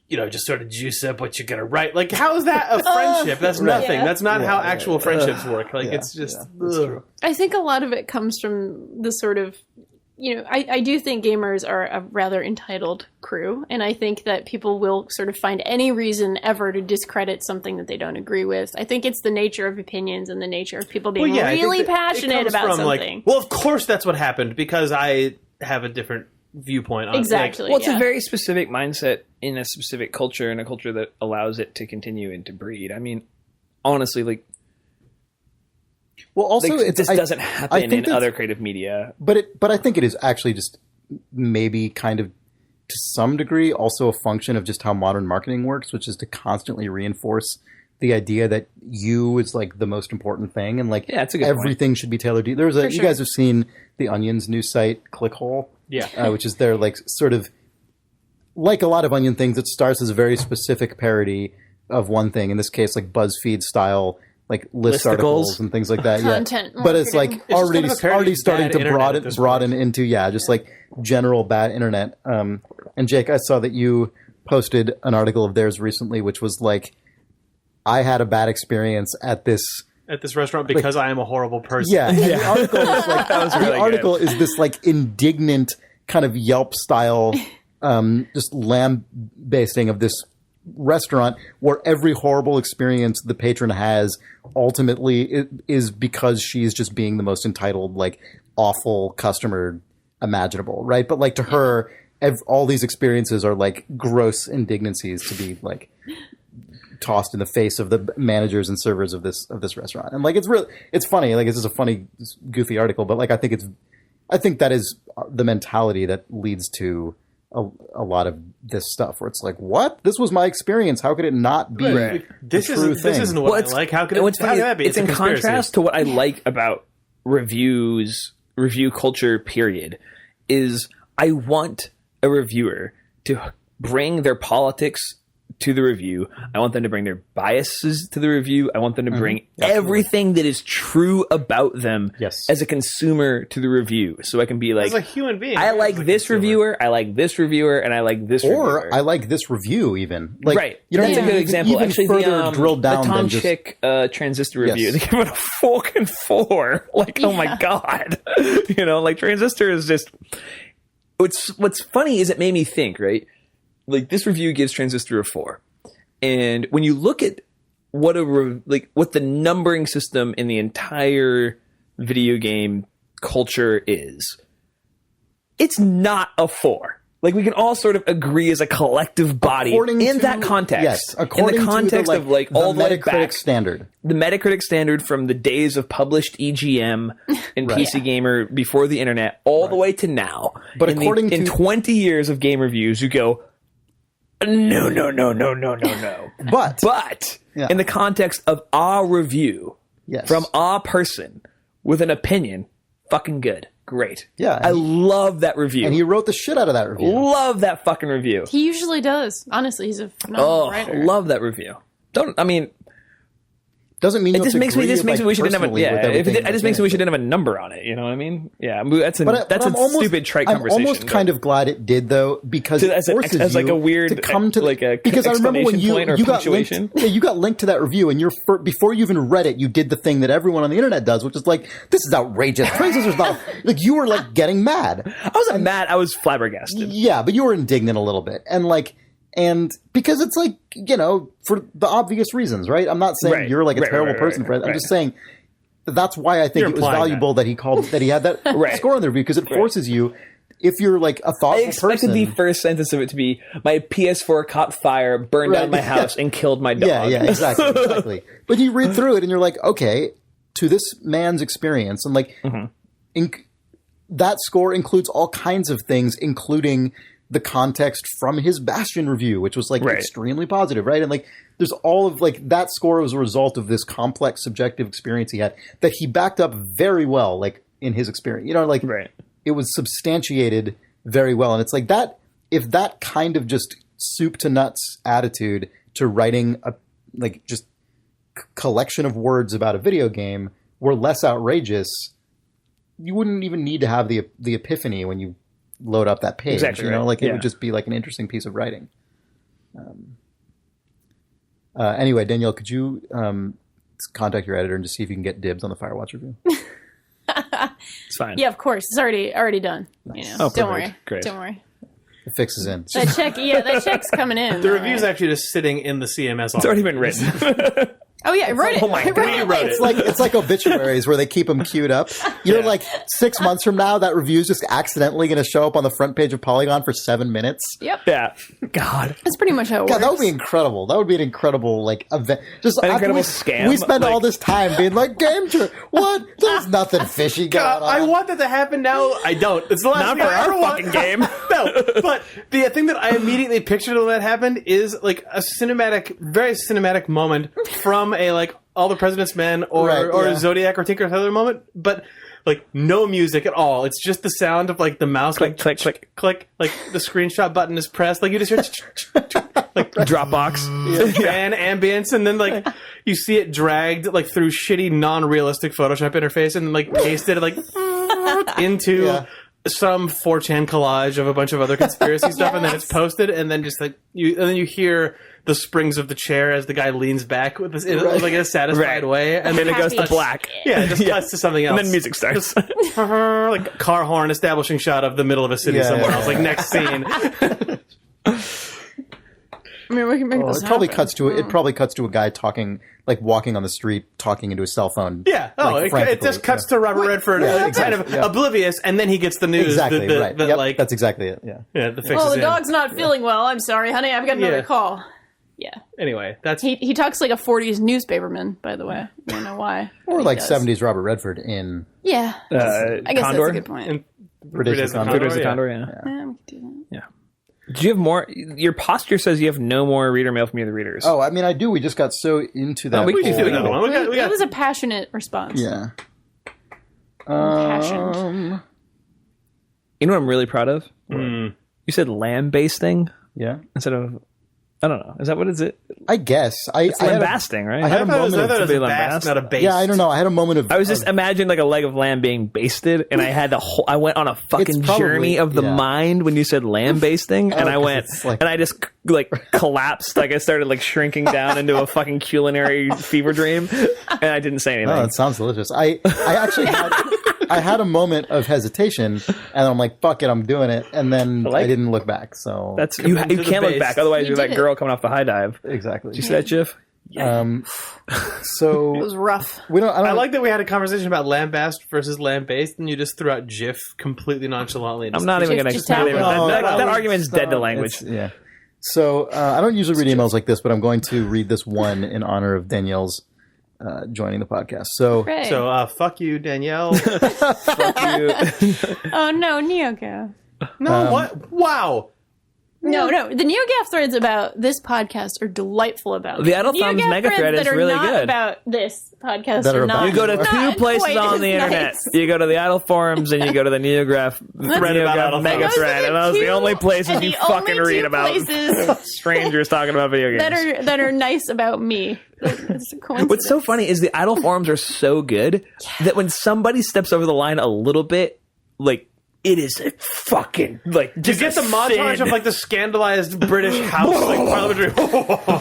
just sort of juice up what you're going to write. Like, how is that a friendship? That's nothing. Yeah. That's not how actual friendships work. Like, it's just... that's ugh. true. I think a lot of it comes from the sort of I do think gamers are a rather entitled crew, and I think that people will sort of find any reason ever to discredit something that they don't agree with. I think it's the nature of opinions and the nature of people being really passionate about something. Well, of course that's what happened, because I have a different viewpoint on exactly. it. Well, it's a very specific mindset in a specific culture, and a culture that allows it to continue and to breed. I mean, honestly, like... Well, also, this doesn't happen in other creative media. But I think it is actually just maybe kind of, to some degree, also a function of just how modern marketing works, which is to constantly reinforce the idea that you is like the most important thing, and like it's a good everything point. should be tailored to you. You guys have seen The Onion's new site, Clickhole, which is their like sort of like a lot of Onion things. It starts as a very specific parody of one thing. In this case, like BuzzFeed style. Like list articles and things like that, Content But it's like already starting to broaden into just like general bad internet. And Jake, I saw that you posted an article of theirs recently, which was like, I had a bad experience at this restaurant because I am a horrible person. Yeah. The article is like the article is this like indignant kind of Yelp style, just lambasting of this restaurant where every horrible experience the patron has ultimately is because she's just being the most entitled, like awful customer imaginable, right? But like to her, all these experiences are like gross indignancies to be like tossed in the face of the managers and servers of this restaurant. And like it's funny, like it's just a funny, goofy article, but like I think that is the mentality that leads to a lot of this stuff where it's like, what? This was my experience. How could it not be this true thing? This isn't what I like. How could it be? It's in contrast to what I like about review culture, period, is I want a reviewer to bring their politics to the review. I want them to bring their biases to the review. I want them to bring everything that is true about them as a consumer to the review. So I can be like, as a human being, I like this reviewer, I like this reviewer, and I like this reviewer. Or I like this review even. Like, right. That's a good example. Even actually, further drilled down the Tom than just... Chick Transistor review, they give it a fucking 4. Like, oh my God. Like Transistor is just... What's funny is it made me think, right? Like this review gives Transistor a 4, and when you look at what the numbering system in the entire video game culture is, it's not a 4. Like we can all sort of agree as a collective body in that context. Yes, according in the context to of like all the way back, standard. The Metacritic standard from the days of published EGM and PC Gamer before the internet, all the way to now. But in 20 years of game reviews, you go, no. But in the context of our review from our person with an opinion, fucking good. Great. Yeah. I love that review. And he wrote the shit out of that review. Love that fucking review. He usually does. Honestly, he's a phenomenal writer. Love that review. Doesn't mean it just makes me wish we didn't have a it just makes me wish we didn't have a number on it. You know what I mean? Yeah, that's a stupid trite conversation. I'm almost kind of glad it did though, because it forces like you a weird to come to like a because I remember when you got punctuation. You got linked to that review, and before you even read it, you did the thing that everyone on the internet does, which is like, this is outrageous. Transistor's not like, you were like getting mad. I wasn't mad. I was flabbergasted. Yeah, but you were indignant a little bit, and because it's like, for the obvious reasons, right? I'm not saying you're like a terrible person, Fred. I'm just saying that's why I think it was valuable that he had that score on the review, because it forces you, if you're like a thoughtful person. I expected the first sentence of it to be, my PS4 caught fire, burned down my house, and killed my dog. Yeah, exactly. But you read through it and you're like, okay, to this man's experience, and like, that score includes all kinds of things, including the context from his Bastion review, which was like extremely positive, right? And like, there's all of like, that score was a result of this complex subjective experience he had that he backed up very well, like in his experience, it was substantiated very well. And it's like that, if that kind of just soup to nuts attitude to writing a like just collection of words about a video game were less outrageous, you wouldn't even need to have the epiphany when you load up that page. Exactly, it would just be like an interesting piece of writing. Anyway, Danielle, could you contact your editor and just see if you can get dibs on the Firewatch review? It's fine. Yeah, of course. It's already done. You know, Oh, don't perfect. worry. Great. Don't worry. The fix is in. That check's coming in. The all review's right. actually just sitting in the CMS. It's already been written. Oh yeah, I wrote it. Oh my I wrote God. it. You wrote it. It's like obituaries where they keep them queued up. You know, like 6 months from now, that review is just accidentally going to show up on the front page of Polygon for 7 minutes. Yep. Yeah. God. That's pretty much how it God, works. that would be incredible. That would be an incredible like event. Just An after incredible we, scam, We spend like- all this time being like, game true. What? There's nothing fishy going God, on. I want that to happen now. I don't. It's the last Not thing for I ever our want. fucking game. No, but the thing that I immediately pictured when that happened is like a very cinematic moment from a like All the President's Men or Right, yeah. Zodiac or Tinker Tailor moment, but like no music at all. It's just the sound of like the mouse Click, click, click. click, like the screenshot button is pressed, like you just hear like Dropbox. fan ambience, and then like you see it dragged like through shitty non-realistic Photoshop interface and like pasted like into Yeah. some 4chan collage of a bunch of other conspiracy stuff, and then it's posted, and then just like you hear the springs of the chair as the guy leans back with this in like in a satisfied Right. way, and then And it goes to Happy black. yeah, it just cuts to something else, And then music starts. like car horn establishing shot of the middle of a city Yeah, somewhere yeah, else, like next scene. I mean, we can make this It probably happen. cuts to a guy talking, like walking on the street, talking into his cell phone. Yeah, like, it frantically, just cuts to Robert Redford, Yeah, kind of exactly, yeah. oblivious, and then he gets the news Exactly that right. Yep, like that's exactly it. Yeah. the fix Oh, is the in. dog's not feeling well. I'm sorry, honey. I've got another Yeah. call. Yeah. Anyway, that's He talks like a 40s newspaperman, by the way. I don't know why. Or He like does. 70s Robert Redford in Yeah. I guess Condor? that's a good point. Ridiculous Condor, Condor. There's the yeah. Condor, yeah. Yeah, we could do that. Yeah. Do you have more? Your posture says you have no more reader mail from you, the readers. Oh, I mean, I do. We just got so into that. we can do whole- another one. We It got was a passionate response. Yeah. Impassioned. You know what I'm really proud of? Hmm. You said lamb basting Yeah. instead of, I don't know. Is that what is it? I guess. It's I had a- lambasting, right? I had a moment I of thought it was to a be bast, lambast. not a base. Yeah, I don't know. I had a moment of. I was just imagining like a leg of lamb being basted, and I had the whole. I went on a fucking It's probably- journey of the yeah. mind when you said lamb basting, and I 'cause went, it's like- and I just like collapsed, like I started like shrinking down into a fucking culinary fever dream, and I didn't say anything. Oh, it sounds delicious. I actually had a moment of hesitation, and I'm like, "Fuck it, I'm doing it," and then like I didn't look back. So That's you. Commit to You the can't look base. back, otherwise You you're that did it. girl coming off the high dive. exactly. Did you see that, GIF? So It was rough. we don't. I don't I like that we had a conversation about lambast versus lamb-based, and you just threw out GIF completely nonchalantly. I'm not even Just- going just to. tap it. That argument's dead to language. Yeah. So I don't usually read emails like this, but I'm going to read this one in honor of Danielle's joining the podcast. So Hooray. So, fuck you, Danielle. Fuck you. Oh no, NeoGaf. No, what? Wow. No, the NeoGaf threads about this podcast are delightful about The it. Idle Thumbs NeoGaf mega threads thread that is are really not good. about this podcast That are are about not. You go to Not two places quite on as the internet. nice. You go to the Idle Forums and you go to the NeoGaf Thread about Idle mega Thumbs. thread, and those are the only places and you the fucking only read two about places strangers talking about video games. that are nice about me. It's a coincidence. What's so funny is the Idle Forums are so good that when somebody steps over the line a little bit, like, it is a fucking, like, You just get the a montage sin. of like the scandalized British house, like parliamentary.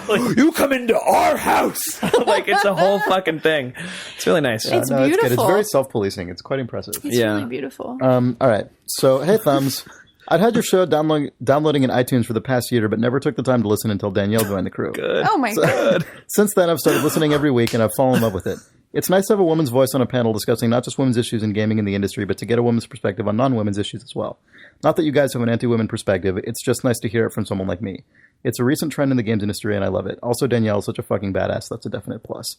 Like, You come into our house! Like, it's a whole fucking thing. It's really nice. It's no, it's good. It's beautiful. very self-policing. It's quite impressive. It's Yeah. really beautiful. All right. So, hey, Thumbs. I'd had your show downloading in iTunes for the past year, but never took the time to listen until Danielle joined the crew. Oh my god. Since then, I've started listening every week, and I've fallen in love with it. It's nice to have a woman's voice on a panel discussing not just women's issues in gaming in the industry, but to get a woman's perspective on non-women's issues as well. Not that you guys have an anti-women perspective, it's just nice to hear it from someone like me. It's a recent trend in the games industry, and I love it. Also, Danielle is such a fucking badass. That's a definite plus.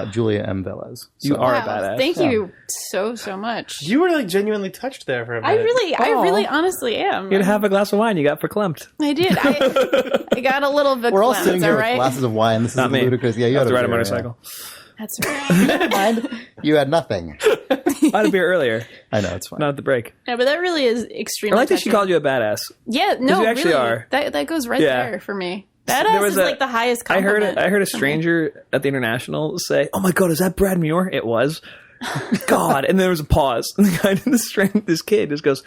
Julia M. Velez. You are a Wow. badass. Thank you so much. you were like genuinely touched there for a minute. I really honestly am. You'd have a glass of wine you got verklempt. I did. I got a little bit. We're all sitting here all with right? glasses of wine. This is Not me. ludicrous. Yeah, you I have had to ride a beer, motorcycle. That's right. And you had nothing. I had a beer earlier, I know, it's fine. not at the break. Yeah, but that really is extremely. I like that she touching. called you a badass. Yeah, no, you actually really, are. That goes right Yeah. there for me. Badass is like the highest I compliment. heard a stranger at the International say, "Oh my god, is that Brad Muir?" It was. God, and there was a pause. And the guy, this kid, just goes,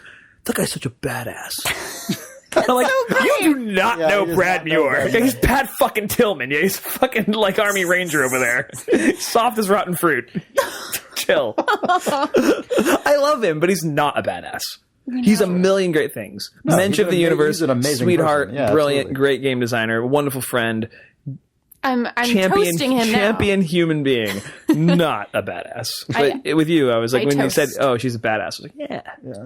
"That guy's such a badass." I'm like, you do not Yeah, know he does Brad not know Muir. Brad Yeah, he's Pat fucking Tillman. Yeah, he's fucking like Army Ranger over there. Soft as rotten fruit. chill. I love him, but he's not a badass. He's a million great things. Mensch of the universe, he's an amazing sweetheart, person. Yeah, brilliant, absolutely. great game designer, wonderful friend, I'm toasting him champion human being, not a badass. But with you, I was like, when you said, "Oh, she's a badass," I was like, "Yeah."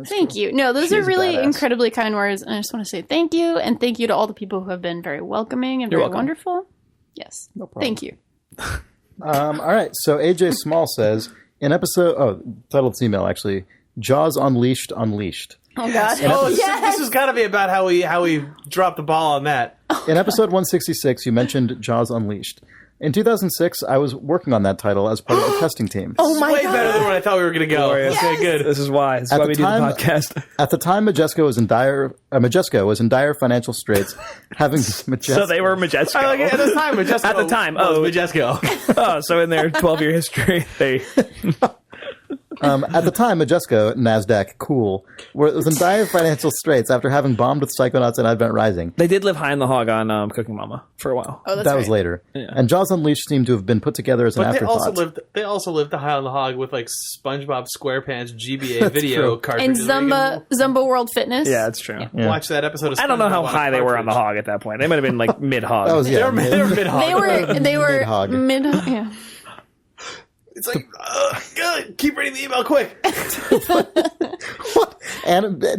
Thank you. No, those are really badass. incredibly kind words, and I just want to say thank you, and thank you to all the people who have been very welcoming and very welcome. wonderful. Yes, no problem. Thank you. All right. So AJ Small says in episode, titled this email actually, Jaws Unleashed. Oh God! This has got to be about how we dropped the ball on that. In episode 166, you mentioned Jaws Unleashed. In 2006, I was working on that title as part of the testing team. Oh my Way God! better than what I thought we were going to go. Glorious. Okay, good. This is why. This is why we do the podcast. At the time, Majesco was in dire financial straits, having Majesco. So they were Majesco. At the time, Majesco. At the time, Majesco. Oh, so in their 12-year history, they... At the time, Majesco, NASDAQ, cool, was in dire financial straits after having bombed with Psychonauts and Advent Rising. They did live high in the hog on Cooking Mama for a while. Oh, that's That was later. Yeah. And Jaws Unleashed seemed to have been put together as an But afterthought. they also lived the high on the hog with like SpongeBob SquarePants GBA video true. cartridges. And Zumba World Fitness. Yeah, that's true. Yeah. Watch that episode of I don't know how SpongeBob on a high they were on the cartridge. hog at that point. They might have been like mid-hog. That was, yeah, They were mid-hog. They were Mid-hog. yeah. It's like, good. Keep reading the email quick.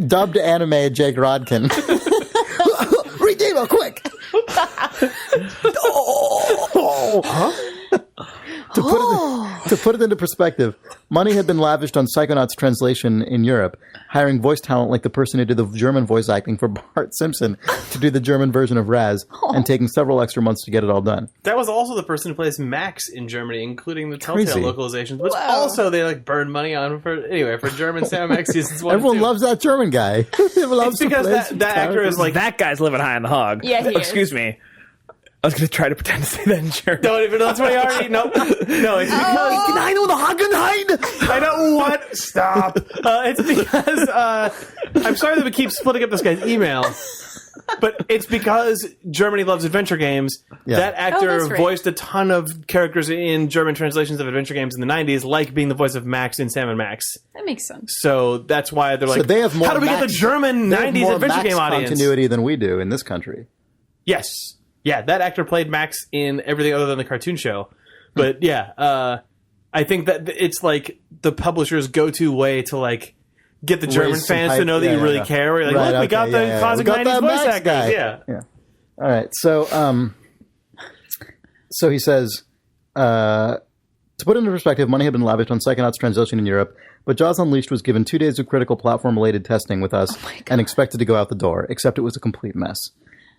Dubbed anime Jake Rodkin. Read the email, quick! To put it into perspective, money had been lavished on Psychonauts translation in Europe, hiring voice talent like the person who did the German voice acting for Bart Simpson to do the German version of Raz, and taking several extra months to get it all done. That was also the person who plays Max in Germany, including the Telltale Crazy. localizations, which also they like burned money on for German Sam Max seasons 1 Everyone and 2. loves that German guy. Everyone loves It's because to play that actor is like that guy's living high on the hog. Yeah, he is. Excuse me. I was going to try to pretend to say that in German. don't even know that's what he already no it's because I know the Hagenheit. I don't want stop. It's because I'm sorry that we keep splitting up this guy's email, but it's because Germany loves adventure games. Yeah. That actor that's right. voiced a ton of characters in German translations of adventure games in the 90s, like being the voice of Max in Sam and Max. That makes sense. So that's why they're like, they have more how do we get the Max- German They have 90s more adventure Max game audience? continuity than we do in this country. Yes. Yeah, that actor played Max in everything other than the cartoon show. But yeah, I think that it's like the publisher's go-to way to like get the German Raise some fans hype. to know that Yeah, you really yeah. care. We're like, Right, look, we okay, got the yeah. classic We got 90s that voice Max actors. guy. Yeah. All right. So he says, to put it into perspective, money had been lavished on Psychonauts translation in Europe, but Jaws Unleashed was given 2 days of critical platform-related testing with us and expected to go out the door, except it was a complete mess.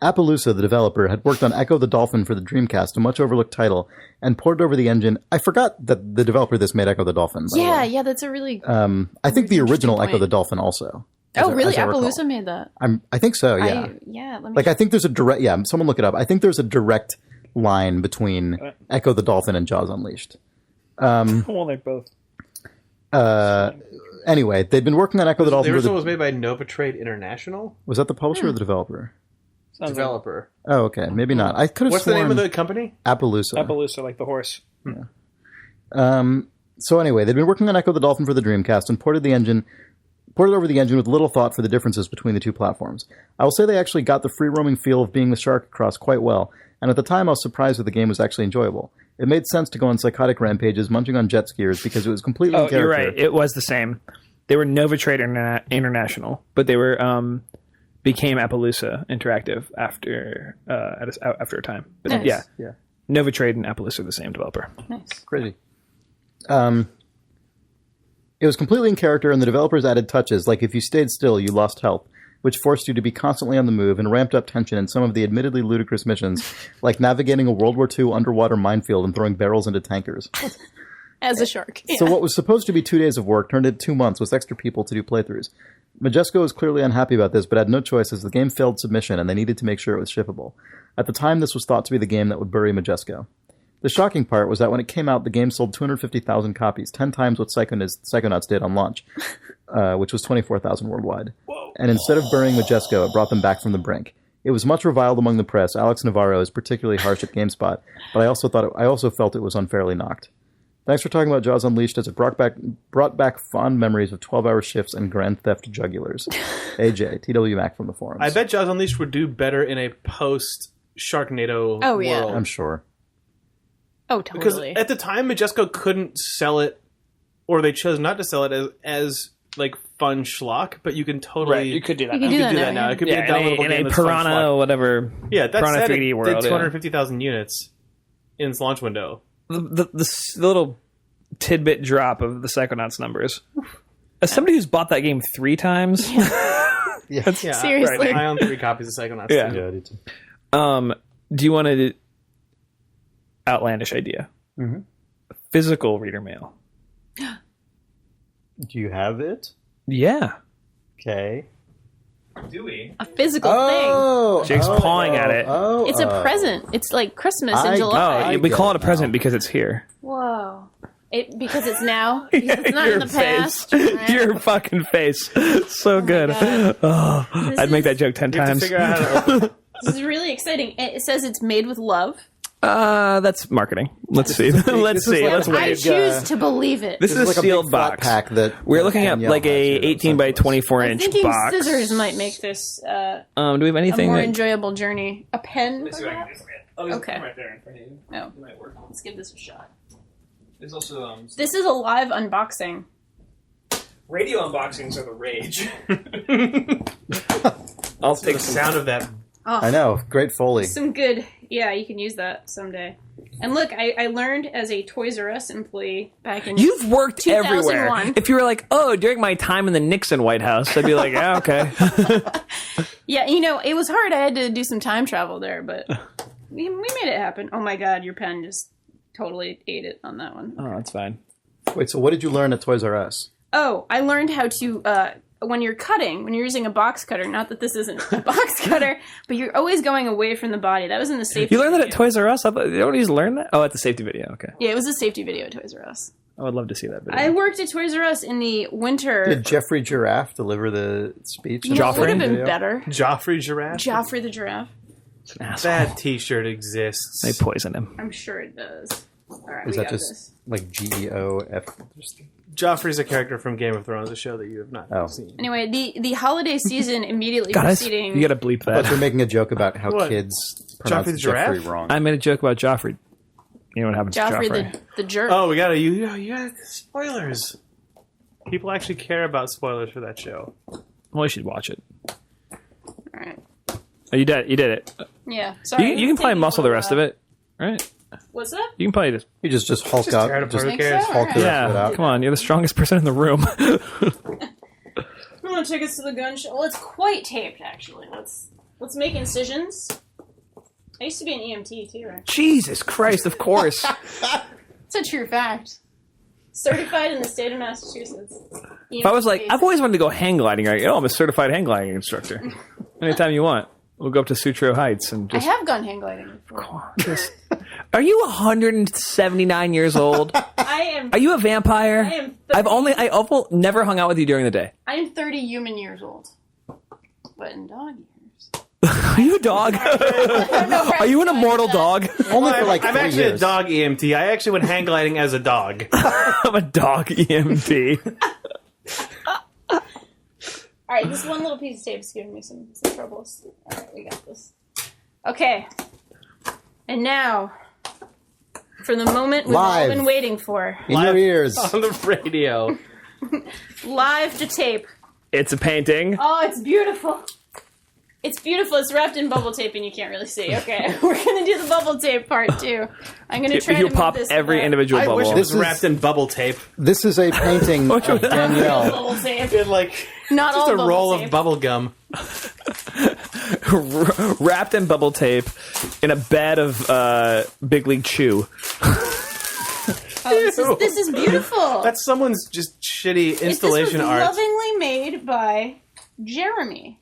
Appaloosa, the developer, had worked on Echo the Dolphin for the Dreamcast, a much overlooked title, and ported over the engine. I forgot that the developer of this made Echo the Dolphin. By the way. Yeah, that's a really. I think the original point. Echo the Dolphin also. Oh, really? as I recall. Appaloosa made that. I think so. Yeah. Let me. Like I think there's a direct. Yeah, someone look it up. I think there's a direct line between Echo the Dolphin and Jaws Unleashed. Well, they're both. Anyway, they'd been working on Echo the The Dolphin. original was made by Nova Trade International Was that the publisher or the developer? developer. Oh, okay, maybe not. I could have What's the sworn name of the company? Appaloosa. Appaloosa, like the horse. So anyway, they'd been working on Echo the Dolphin for the Dreamcast and ported over the engine with little thought for the differences between the two platforms. I will say they actually got the free-roaming feel of being the shark across quite well, and at the time I was surprised that the game was actually enjoyable. It made sense to go on psychotic rampages munching on jet skiers because it was completely in Oh, character. you're right. It was the same. They were Nova Trade International, but they were became Appaloosa Interactive after a time. But Nice. Yeah. Nova Trade and Appaloosa are the same developer. Nice. Crazy. It was completely in character, and the developers added touches, like if you stayed still, you lost health, which forced you to be constantly on the move and ramped up tension in some of the admittedly ludicrous missions, like navigating a World War II underwater minefield and throwing barrels into tankers. As a shark. Yeah. So what was supposed to be 2 days of work turned into 2 months with extra people to do playthroughs. Majesco was clearly unhappy about this, but had no choice as the game failed submission and they needed to make sure it was shippable. At the time, this was thought to be the game that would bury Majesco. The shocking part was that when it came out, the game sold 250,000 copies, 10 times what Psychonauts did on launch, which was 24,000 worldwide. And instead of burying Majesco, it brought them back from the brink. It was much reviled among the press. Alex Navarro is particularly harsh at GameSpot, but I also felt it was unfairly knocked. Thanks for talking about Jaws Unleashed as it brought back fond memories of 12-hour shifts and Grand Theft jugulars. AJ, TW Mac from the forums. I bet Jaws Unleashed would do better in a post-Sharknado world. I'm sure. Oh, Because totally. at the time, Majesco couldn't sell it, or they chose not to sell it as like fun schlock, but you can totally... You could do that. You can now. do You could do that that now, now. yeah. It could be a downloadable in game a that's fun Piranha schlock. or whatever. Yeah, that's Piranha said, 3D it world. did 250,000 units in its launch window. The little tidbit drop of the Psychonauts numbers. As somebody who's bought that game 3 times, Yeah, Seriously. I own 3 copies of Psychonauts. Yeah. too. Yeah, I do too. do you want to outlandish idea? Mm-hmm. Physical reader mail. Do you have it? Yeah. Okay. Do we? A physical thing. Jake's pawing at it. It's a present. It's like Christmas in I- July. We get call it it a present now. because it's here. Whoa. Because it's now? Because it's not in the past? Right? Your fucking face. So good. God. Oh, I'd make that joke 10 You have to times. figure out how to open it. This is really exciting. It says it's made with love. That's marketing. Let's see. Let's see. Let's I wait. choose to believe it. This is a like sealed big flat box. pack that We're looking at Danielle like a has here. 18 by 24 I'm inch thinking box. scissors might make this Do we have a anything? more that- enjoyable journey. A pen, perhaps? Okay. right there in front of you. Oh, It might work. let's give this a shot. There's also This is a live unboxing. radio unboxings are the rage. I'll The sound of that. I know. Great Foley. Some good, yeah, you can use that someday. And look, I learned as a Toys R Us employee back in... You've worked 2001. everywhere. If you were like, oh, during my time in the Nixon White House, I'd be like, yeah, okay. Yeah, it was hard. I had to do some time travel there, but we made it happen. Oh my god, your pen just totally ate it on that one. Oh, that's fine. Wait, so what did you learn at Toys R Us? Oh, I learned how to, when you're using a box cutter, not that this isn't a box cutter, but you're always going away from the body. That was in the safety You learned that at video. Toys R Us? I thought, you don't just learn that? Oh, at the safety video. Okay. Yeah, it was a safety video at Toys R Us. I would love to see that video. I worked at Toys R Us in the winter. Did Jeffrey Giraffe deliver the speech? You know, it would have been Video? better. Joffrey Giraffe? Joffrey the giraffe. Asshole. That t-shirt exists. They poisoned him. I'm sure it does. All right, Is we that got just this. like GEOF? Joffrey's a character from Game of Thrones, a show that you have not seen. Anyway, the holiday season immediately Guys, preceding. you gotta bleep But that. you're making a joke about how What? kids pronounce Joffrey the Jeffrey Giraffe? wrong. I made a joke about Joffrey. You know what happened to Joffrey Joffrey? the jerk. Oh, we gotta, you got spoilers. People actually care about spoilers for that show. Well, you should watch it. All right. Oh, you did it. Yeah. Sorry. You can probably muscle the rest of it, right? What's that? You can probably just... You just Hulk Just out. tear it apart, Just who Think cares? so? Hulk the rest of it Yeah, out. come on. You're the strongest person in the room. I'm gonna take us to the gun show. Well, it's quite taped, actually. Let's make incisions. I used to be an EMT too, right? Jesus Christ, of course. It's a true fact. Certified in the state of Massachusetts. If I was like, I've always wanted to go hang gliding, right? I'm a certified hang gliding instructor. Anytime you want. We'll go up to Sutro Heights and I just... have gone hang gliding before. Are you 179 years old? I am. Are you a vampire? I am. I've never hung out with you during the day. I am 30 human years old, but in dog years. Are you a dog? Are you an immortal dog? Only for like I'm 3 actually years. a dog EMT. I actually went hang gliding as a dog. I'm a dog EMT. All right, this one little piece of tape is giving me some troubles. All right, we got this. Okay, and now for the moment we've all Live. been waiting for. In your ears. On the radio. Live to tape. It's a painting. Oh, it's beautiful. It's beautiful. It's wrapped in bubble tape, and you can't really see. Okay, we're gonna do the bubble tape part too. I'm gonna try You to pop move this every back. individual I wish it bubble. was This is- wrapped in bubble tape. This is a painting of Danielle. Bubble tape. In like Not just all a bubble roll tape. of bubble gum. Wrapped in bubble tape in a bed of Big League Chew. Oh, this is beautiful. That's someone's just shitty installation this was art. lovingly made by Jeremy.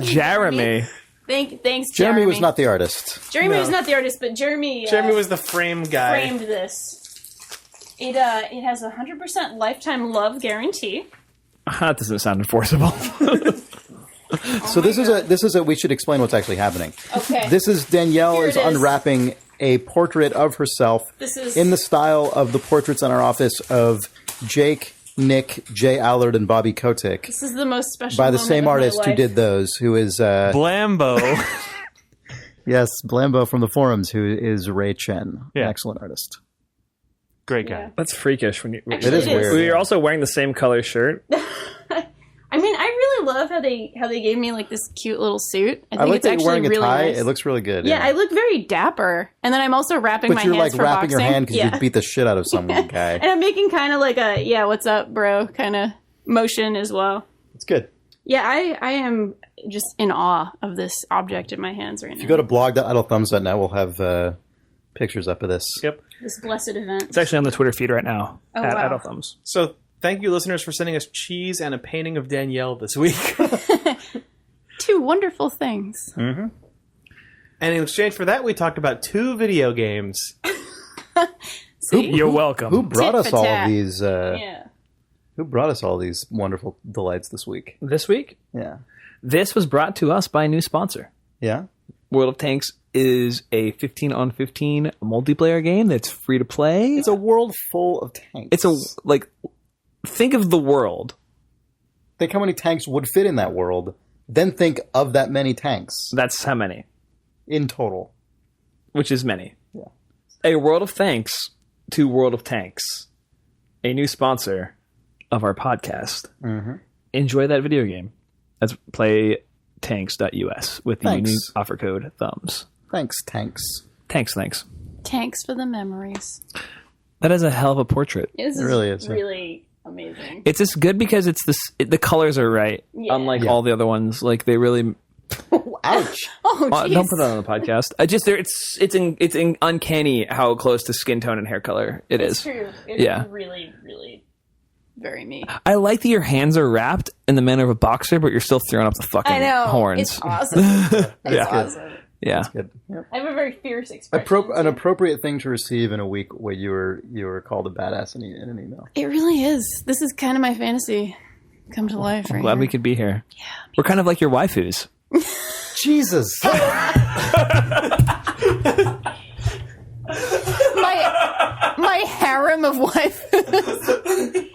Jeremy. Thanks, Jeremy was not the artist. Jeremy No. was not the artist, but Jeremy. Jeremy was the frame guy. framed this. It has 100% lifetime love guarantee. That doesn't sound enforceable. So this is a we should explain what's actually happening. Okay. This is Danielle Here is it is. unwrapping a portrait of herself This is in the style of the portraits in our office of Jake, Nick, Jay Allard, and Bobby Kotick. This is the most special By the moment same of my artist who life. did those, who is... Blambo. yes, Blambo from the forums, who is Ray Chen. Yeah. An excellent artist. Great guy. Yeah. That's freakish. When you, Actually, is weird. You're also wearing the same color shirt. I mean, I really love how they gave me like this cute little suit. I I think like it's that you're actually wearing a really tie. nice. It looks really good. Yeah, I look very dapper, and then I'm also wrapping But my you're hands like for wrapping boxing. your hand because you beat the shit out of some guy. And I'm making kind of like a what's up, bro, kind of motion as well. It's good. Yeah, I am just in awe of this object in my hands right now. If you go to blog.idlethumbs.net, we'll have pictures up of this. Yep. This blessed event. It's actually on the Twitter feed right now. Oh, at wow. Idle Thumbs. So thank you, listeners, for sending us cheese and a painting of Danielle this week. Two wonderful things. And in exchange for that, we talked about 2 video games. See? You're welcome. Who brought Tit us for all tat. of these? Yeah. Who brought us all these wonderful delights this week? This week, Yeah. this was brought to us by a new sponsor. Yeah. World of Tanks is a 15-on-15 multiplayer game that's free to play. It's a world full of tanks. It's a, like, think of the world. Think how many tanks would fit in that world. Then think of that many tanks That's how many, in total. which is many. Yeah. A world of thanks to World of Tanks, a new sponsor of our podcast. Mm-hmm. Enjoy that video game. That's playtanks.us with the Thanks. unique offer code thumbs. Thanks, tanks. Thanks. Tanks for the memories. That is a hell of a portrait. This is really is, yeah. really amazing. It's just good because it's this. The colors are right, Yeah. unlike Yeah. all the other ones. Like they really. Ouch. Oh, jeez. Don't put that on the podcast. I just there. It's uncanny how close to skin tone and hair color it It's is. true. It's Yeah. really, really very me. I like that your hands are wrapped in the manner of a boxer, but you're still throwing up the fucking I know. horns. It's awesome. It's Yeah. awesome. Yeah. Good. Yep. I have a very fierce expression. An appropriate thing to receive in a week where you were called a badass in an email. It really is. This is kind of my fantasy come to life. I'm glad we could be here. Yeah, we're kind of like your waifus. Jesus. my harem of waifus.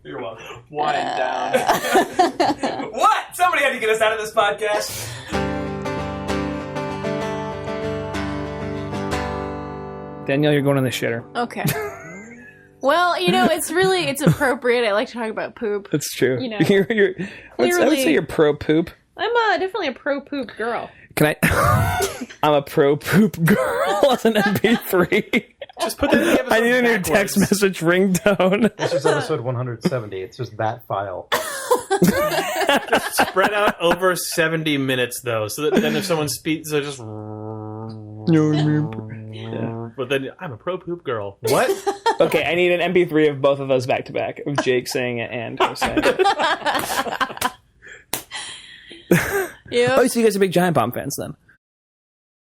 You're welcome. Wind down. What? Somebody had to get us out of this podcast. Danielle, you're going on the shitter. Okay. Well, it's appropriate. I like to talk about poop. That's true. You know, I would clearly- say you're pro poop. I'm definitely a pro poop girl. Can I? I'm a pro poop girl as an MP3. Just put that in the episode I need a new backwards. text message ringtone. This is episode 170. It's just that file. Spread out over 70 minutes, though, so that then if someone speaks, they're just... But then, I'm a pro poop girl. What? Okay, I need an MP3 of both of us back to back, of Jake saying it and her saying it. Yeah. Oh, so you guys are big Giant Bomb fans then?